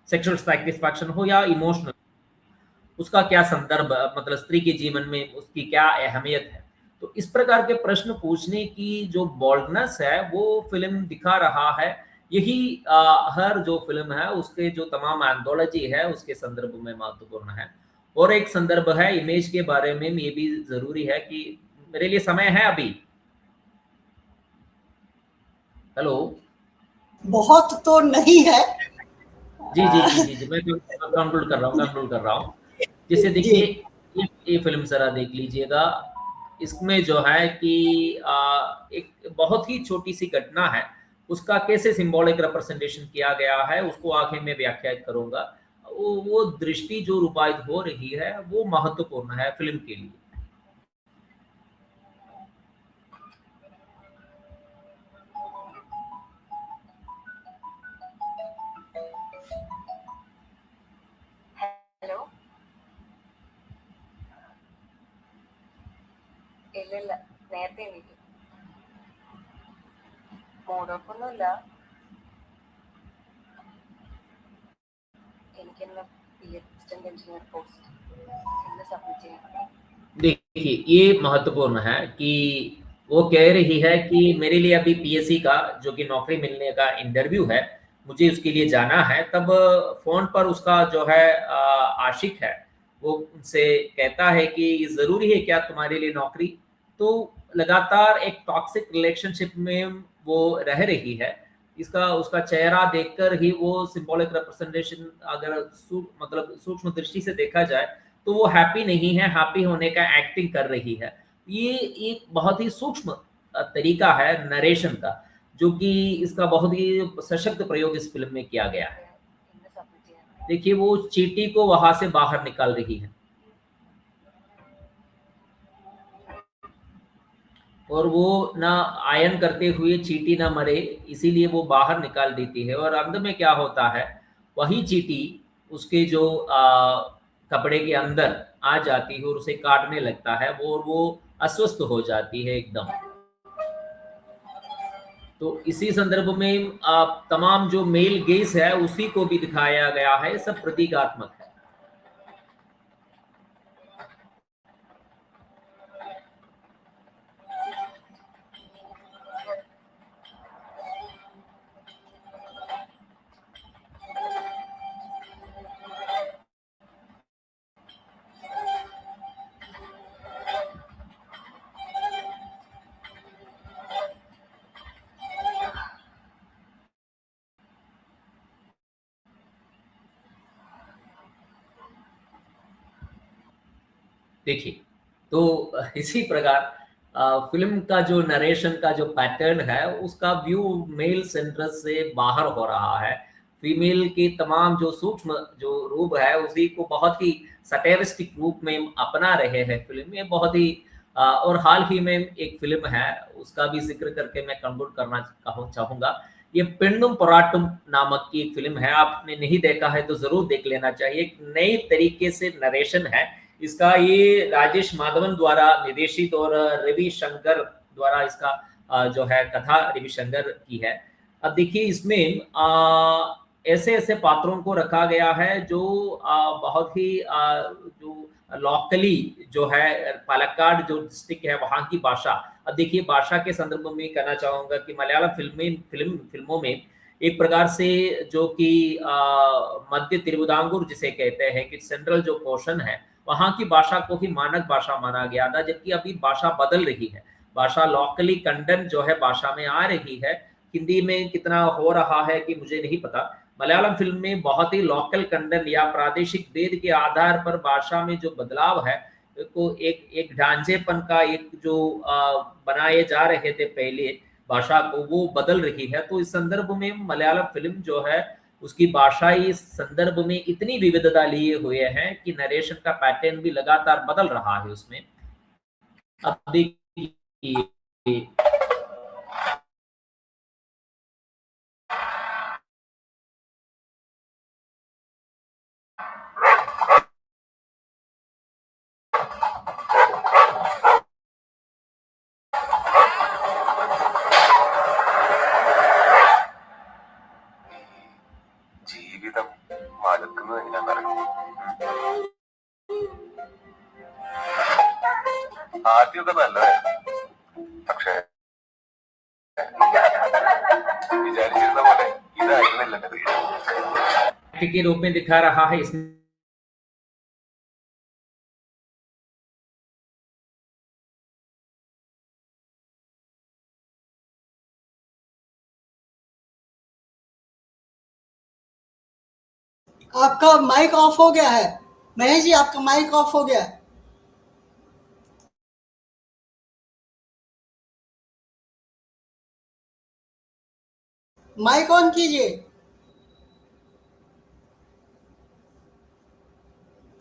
सेक्सुअल सैटिस्फैक्शन हो या इमोशनल, उसका क्या संदर्भ, मतलब स्त्री के जीवन में उसकी क्या अहमियत है। तो इस प्रकार के प्रश्न पूछने की जो बोल्डनेस है वो फिल्म दिखा रहा है। यही हर जो फिल्म है उसके जो तमाम एंथोलॉजी है उसके संदर्भ में महत्वपूर्ण है। और एक संदर्भ है इमेज के बारे में, ये भी जरूरी है कि मेरे लिए समय है अभी। हेलो, बहुत तो नहीं है। जी जी जी जी, जी मैं कंक्लूड कर रहा हूँ। जैसे देखिए ये फिल्म जरा देख लीजिएगा। इसमें जो है कि एक बहुत ही छोटी सी घटना है, उसका कैसे सिंबॉलिक रिप्रेजेंटेशन किया गया है उसको आगे मैं व्याख्यात करूंगा। वो दृष्टि जो रूपायित हो रही है वो महत्वपूर्ण है फिल्म के लिए। ഹലോ, ഇല്ലില്ല, നേരത്തെ എണീറ്റു. മൂടൊപ്പൊന്നുമില്ല. എനിക്കെന്ന് PhD इंजीनियर पोस्ट इന്ന് सबमिट ചെയ്യണം. देखिए ये महत्वपूर्ण है कि वो कह रही है कि मेरे लिए अभी PSC का जो कि नौकरी मिलने का इंटरव्यू है, मुझे उसके लिए जाना है। तब फोन पर उसका जो है आशिक है वो उनसे कहता है कि जरूरी है क्या तुम्हारे लिए नौकरी। तो लगातार एक टॉक्सिक रिलेशनशिप में वो रह रही है। इसका उसका चेहरा देखकर ही वो सिंबॉलिक रिप्रेजेंटेशन अगर मतलब सूक्ष्म दृष्टि से देखा जाए तो वो हैप्पी नहीं है, हैप्पी होने का एक्टिंग कर रही है। ये एक बहुत ही सूक्ष्म तरीका है नरेशन का, जो कि इसका बहुत ही सशक्त प्रयोग इस फिल्म में किया गया है। देखिए वो चींटी को वहां से बाहर निकाल रही है और वो ना आयन करते हुए चींटी ना मरे, इसीलिए वो बाहर निकाल देती है। और अंत में क्या होता है, वही चींटी उसके जो कपड़े के अंदर आ जाती है और उसे काटने लगता है, वो अस्वस्थ हो जाती है एकदम। तो इसी संदर्भ में तमाम जो मेल गेज है उसी को भी दिखाया गया है, सब प्रतीकात्मक है। देखिए तो इसी प्रकार फिल्म का जो नरेशन का जो पैटर्न है उसका व्यू मेल सेंट्रस से बाहर हो रहा है। फीमेल के तमाम जो सूक्ष्म जो रूप है उसी को बहुत ही सटेरिस्टिक रूप में अपना रहे हैं फिल्म में, बहुत ही और हाल ही में एक फिल्म है उसका भी जिक्र करके मैं कंक्लूड करना चाहूंगा। ये पेन्नुम पोराटम नामक की एक फिल्म है, आपने नहीं देखा है तो जरूर देख लेना चाहिए। एक नई तरीके से नरेशन है इसका, ये राजेश माधवन द्वारा निर्देशित और रवि शंकर द्वारा इसका जो है कथा रवि शंकर की है। अब देखिए इसमें ऐसे ऐसे पात्रों को रखा गया है जो बहुत ही जो लोकली जो है पालक्काड जो डिस्ट्रिक्ट है वहाँ की भाषा। अब देखिए भाषा के संदर्भ में कहना चाहूंगा कि मलयालम फिल्मों में एक प्रकार से जो कि मध्य तिरुविदांगुर जिसे कहते हैं कि सेंट्रल जो पोर्शन है वहाँ की भाषा को ही मानक भाषा माना गया था, जबकि अभी भाषा बदल रही है। भाषा लोकली कंटेंट जो है भाषा में आ रही है। हिंदी में कितना हो रहा है कि मुझे नहीं पता। मलयालम फिल्म में बहुत ही लोकल कंटेंट या प्रादेशिक भेद के आधार पर भाषा में जो बदलाव है को एक ढांचेपन का एक जो बनाए जा रहे थे पहले भाषा को, वो बदल रही है। तो इस संदर्भ में मलयालम फिल्म जो है उसकी भाषाई संदर्भ में इतनी विविधता लिए हुए हैं कि नरेशन का पैटर्न भी लगातार बदल रहा है उसमें। अब देखिए ജീവിതം മടുക്കുന്നത് എങ്ങനെയാണെന്നറിയോ? ആദ്യമൊക്കെ നല്ലതായിരുന്നു, പക്ഷേ വിചാരിച്ചിരുന്ന പോലെ ഇതായിരുന്നില്ല എന്റെ വീട് के रूप में दिखा रहा है इसमें। आपका माइक ऑफ हो गया है महेश जी, आपका माइक ऑफ हो गया है। माइक ऑन कीजिए,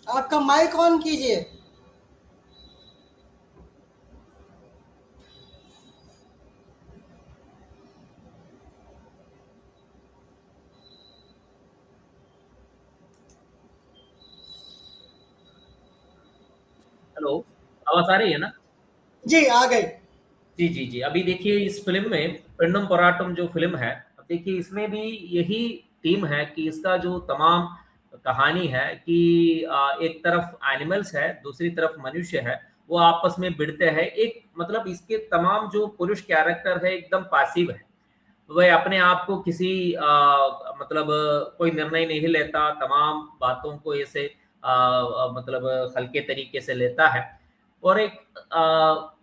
आपका माइक ऑन कीजिए। हेलो, आवाज आ रही है ना? जी आ गई। जी जी जी। अभी देखिए इस फिल्म में पेन्नुम पोराटम जो फिल्म है, अब देखिए इसमें भी यही टीम है कि इसका जो तमाम कहानी है कि एक तरफ एनिमल्स है, दूसरी तरफ मनुष्य है, वो आपस में भिड़ते हैं। एक मतलब इसके तमाम जो पुरुष कैरेक्टर है एकदम पैसिव है, वह अपने आप को किसी मतलब कोई निर्णय नहीं लेता, तमाम बातों को ऐसे मतलब हल्के तरीके से लेता है। और एक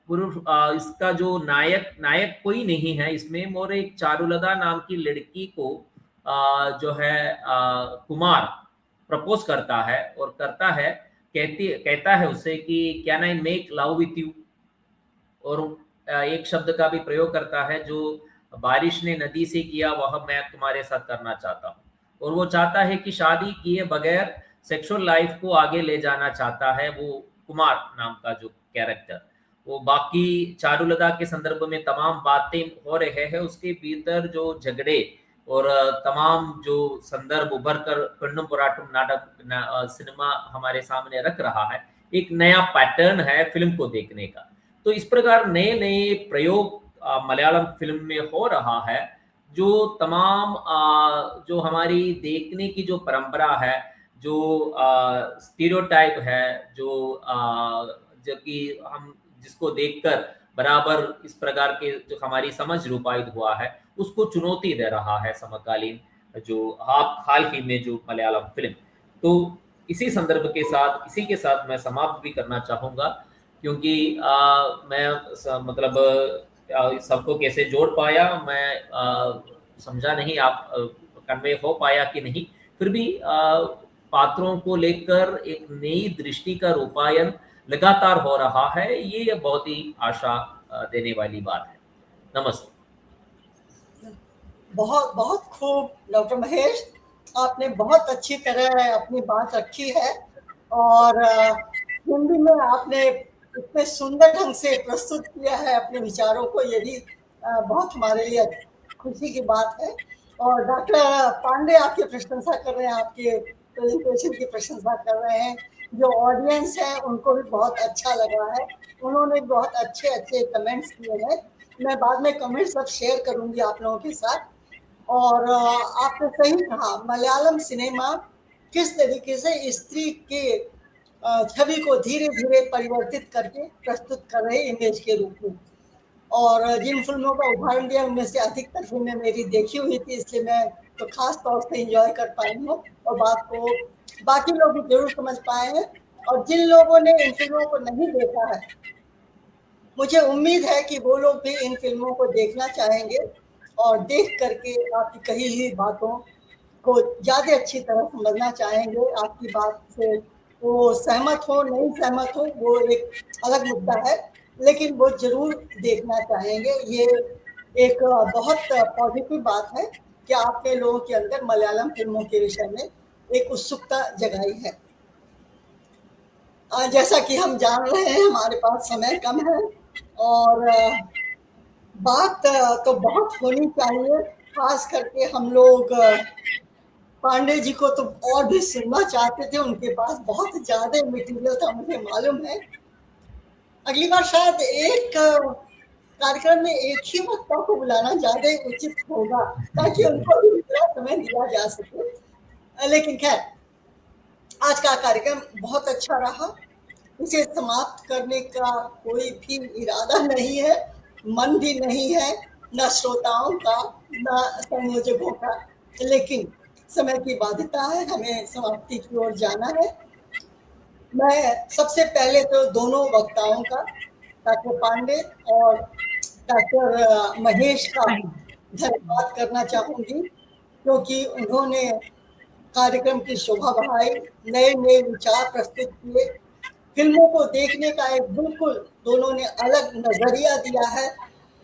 इसका जो नायक कोई नहीं है इसमें, मोर एक चारुलता नाम की लड़की को जो है कुमार प्रपोज करता है और कहता है उसे कि can I make love with you, और एक शब्द का भी प्रयोग करता है जो बारिश ने नदी से किया वह मैं तुम्हारे साथ करना चाहता हूँ, और वो चाहता है कि शादी किए बगैर सेक्सुअल लाइफ को आगे ले जाना चाहता है वो कुमार नाम का जो कैरेक्टर। वो बाकी चारुलता के संदर्भ में तमाम बातें हो रहे हैं, उसके भीतर जो झगड़े और तमाम जो संदर्भ उभर कर पेन्नुम पोराटम नाटक सिनेमा हमारे सामने रख रहा है, एक नया पैटर्न है फिल्म को देखने का। तो इस प्रकार नए नए प्रयोग मलयालम फिल्म में हो रहा है, जो तमाम जो हमारी देखने की जो परंपरा है, जो स्टीरियोटाइप है, जो कि हम जिसको देखकर बराबर इस प्रकार के जो हमारी समझ रूपायित हुआ है, उसको चुनौती दे रहा है समकालीन जो हाल ही में जो मलयालम फिल्म। तो इसी संदर्भ के साथ, इसी के साथ मैं समाप्त भी करना चाहूँगा, क्योंकि मैं मतलब सबको कैसे जोड़ पाया मैं समझा नहीं, आप कन्वे हो पाया कि नहीं, फिर भी पात्रों को लेकर एक नई दृष्टि का रूपायन लगातार हो रहा है, ये बहुत ही आशा देने वाली बात है। नमस्ते। बहुत बहुत खूब डॉक्टर महेश, आपने बहुत अच्छी तरह अपनी बात रखी है और हिंदी में आपने इतने सुंदर ढंग से प्रस्तुत किया है अपने विचारों को, ये भी बहुत हमारे लिए खुशी की बात है। और डॉक्टर पांडे आपकी प्रशंसा कर रहे हैं, आपके प्रेजेंटेशन की प्रशंसा कर रहे हैं, जो ऑडियंस है उनको भी बहुत अच्छा लगा है, उन्होंने बहुत अच्छे अच्छे कमेंट्स किए हैं। मैं बाद में कमेंट्स सब शेयर करूंगी आप लोगों के साथ। और आपने सही कहा, मलयालम सिनेमा किस तरीके से स्त्री के छवि को धीरे धीरे परिवर्तित करके प्रस्तुत कर रहे इमेज के रूप में। और जिन फिल्मों का उदाहरण दिया उनमें से अधिकतर फिल्में मेरी देखी हुई थी, इसलिए मैं तो खास तौर से एंजॉय कर पाई हूँ और बात को बाकी लोग भी जरूर समझ पाए हैं। और जिन लोगों ने इन फिल्मों को नहीं देखा है, मुझे उम्मीद है कि वो लोग भी इन फिल्मों को देखना चाहेंगे और देख करके आपकी कही हुई बातों को ज़्यादा अच्छी तरह समझना चाहेंगे। आपकी बात से वो सहमत हो नहीं सहमत हो वो एक अलग मुद्दा है, लेकिन वो जरूर देखना चाहेंगे। ये एक बहुत पॉजिटिव बात है कि आपने लोगों के अंदर मलयालम फिल्मों के विषय में एक उत्सुकता जगाई है। जैसा कि हम जान रहे हैं हमारे पास समय कम है और बात तो बहुत होनी चाहिए, खास करके हम लोग पांडे जी को तो और भी सुनना चाहते थे, उनके पास बहुत ज्यादा मटेरियल था, मुझे मालूम है। अगली बार शायद एक कार्यक्रम में एक ही वक्ता को बुलाना ज्यादा उचित होगा ताकि उनको भी इतना समय दिया जा सके। लेकिन खैर, आज का कार्यक्रम बहुत अच्छा रहा, इसे समाप्त करने का कोई भी इरादा नहीं है, मन भी नहीं है, न श्रोताओं का न संयोजकों का, लेकिन समय की बाध्यता है, हमें समाप्ति की ओर जाना है। मैं सबसे पहले तो दोनों वक्ताओं का, डॉक्टर पांडे और डॉक्टर महेश का धन्यवाद करना चाहूँगी, क्योंकि उन्होंने कार्यक्रम की शोभा बढ़ाई, नए नए विचार प्रस्तुत किए, फिल्मों को देखने का एक बिल्कुल दोनों ने अलग नजरिया दिया है,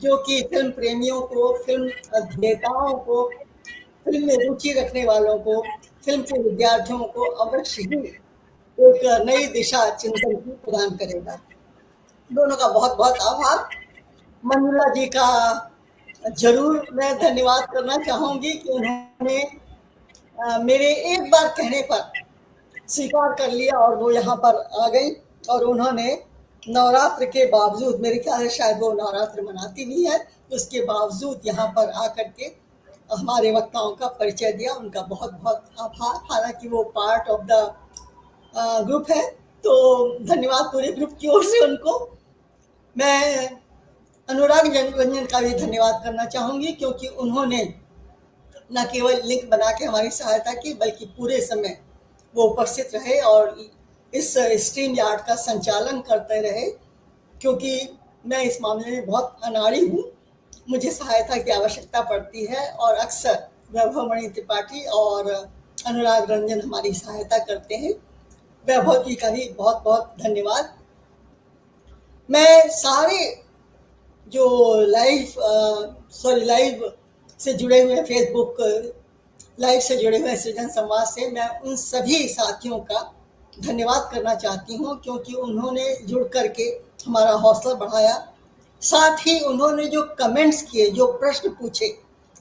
जो कि फिल्म प्रेमियों को, फिल्म अध्येताओं को, फिल्म में रुचि रखने वालों को, फिल्म के विद्यार्थियों को अवश्य ही एक नई दिशा चिंतन की प्रदान करेगा। दोनों का बहुत बहुत आभार। मंजुला जी का जरूर मैं धन्यवाद करना चाहूँगी कि उन्होंने मेरे एक बार कहने पर स्वीकार कर लिया और वो यहाँ पर आ गई, और उन्होंने नवरात्र के बावजूद, मेरे ख्याल से शायद वो नवरात्र मनाती भी है, उसके बावजूद यहाँ पर आकर के हमारे वक्ताओं का परिचय दिया। उनका बहुत बहुत आभार। हालांकि वो पार्ट ऑफ द ग्रुप है, तो धन्यवाद पूरे ग्रुप की ओर से उनको। मैं अनुराग रंजन का भी धन्यवाद करना चाहूँगी, क्योंकि उन्होंने न केवल लिंक बना के हमारी सहायता की, बल्कि पूरे समय वो उपस्थित रहे और इस स्ट्रीम यार्ड का संचालन करते रहे, क्योंकि मैं इस मामले में बहुत अनाड़ी हूँ। मुझे सहायता की आवश्यकता पड़ती है और अक्सर वैभवमणि त्रिपाठी और अनुराग रंजन हमारी सहायता करते हैं। वैभव जी का भी बहुत बहुत धन्यवाद। मैं सारे जो लाइव से जुड़े हुए फेसबुक लाइव से जुड़े हुए सृजन संवाद से मैं उन सभी साथियों का धन्यवाद करना चाहती हूँ, क्योंकि उन्होंने जुड़ करके हमारा हौसला बढ़ाया। साथ ही उन्होंने जो कमेंट्स किए, जो प्रश्न पूछे,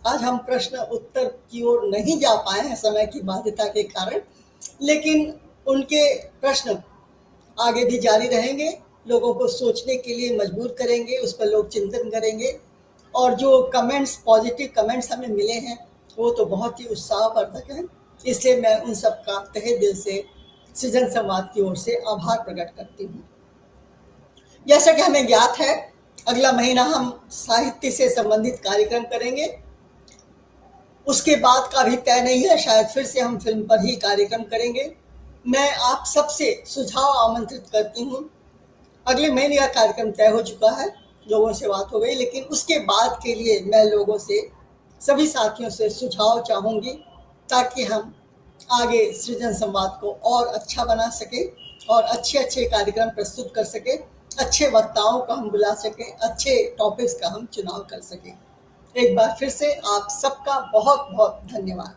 आज हम प्रश्न उत्तर की ओर नहीं जा पाए हैं समय की बाध्यता के कारण, लेकिन उनके प्रश्न आगे भी जारी रहेंगे, लोगों को सोचने के लिए मजबूर करेंगे, उस पर लोग चिंतन करेंगे। और जो कमेंट्स, पॉजिटिव कमेंट्स हमें मिले हैं, वो तो बहुत ही उत्साहवर्धक हैं। इसलिए मैं उन सब का तहे दिल से सृजन संवाद की ओर से आभार प्रकट करती हूँ। जैसा कि हमें ज्ञात है, अगला महीना हम साहित्य से संबंधित कार्यक्रम करेंगे। उसके बाद का भी तय नहीं है, शायद फिर से हम फिल्म पर ही कार्यक्रम करेंगे। मैं आप सबसे सुझाव आमंत्रित करती हूँ। अगले महीने का कार्यक्रम तय हो चुका है, लोगों से बात हो गई, लेकिन उसके बाद के लिए मैं लोगों से, सभी साथियों से सुझाव चाहूँगी, ताकि हम आगे सृजन संवाद को और अच्छा बना सके और अच्छे कार्यक्रम प्रस्तुत कर सके, अच्छे वक्ताओं को हम बुला सके, अच्छे टॉपिक्स का हम चुनाव कर सके। एक बार फिर से आप सबका बहुत बहुत धन्यवाद।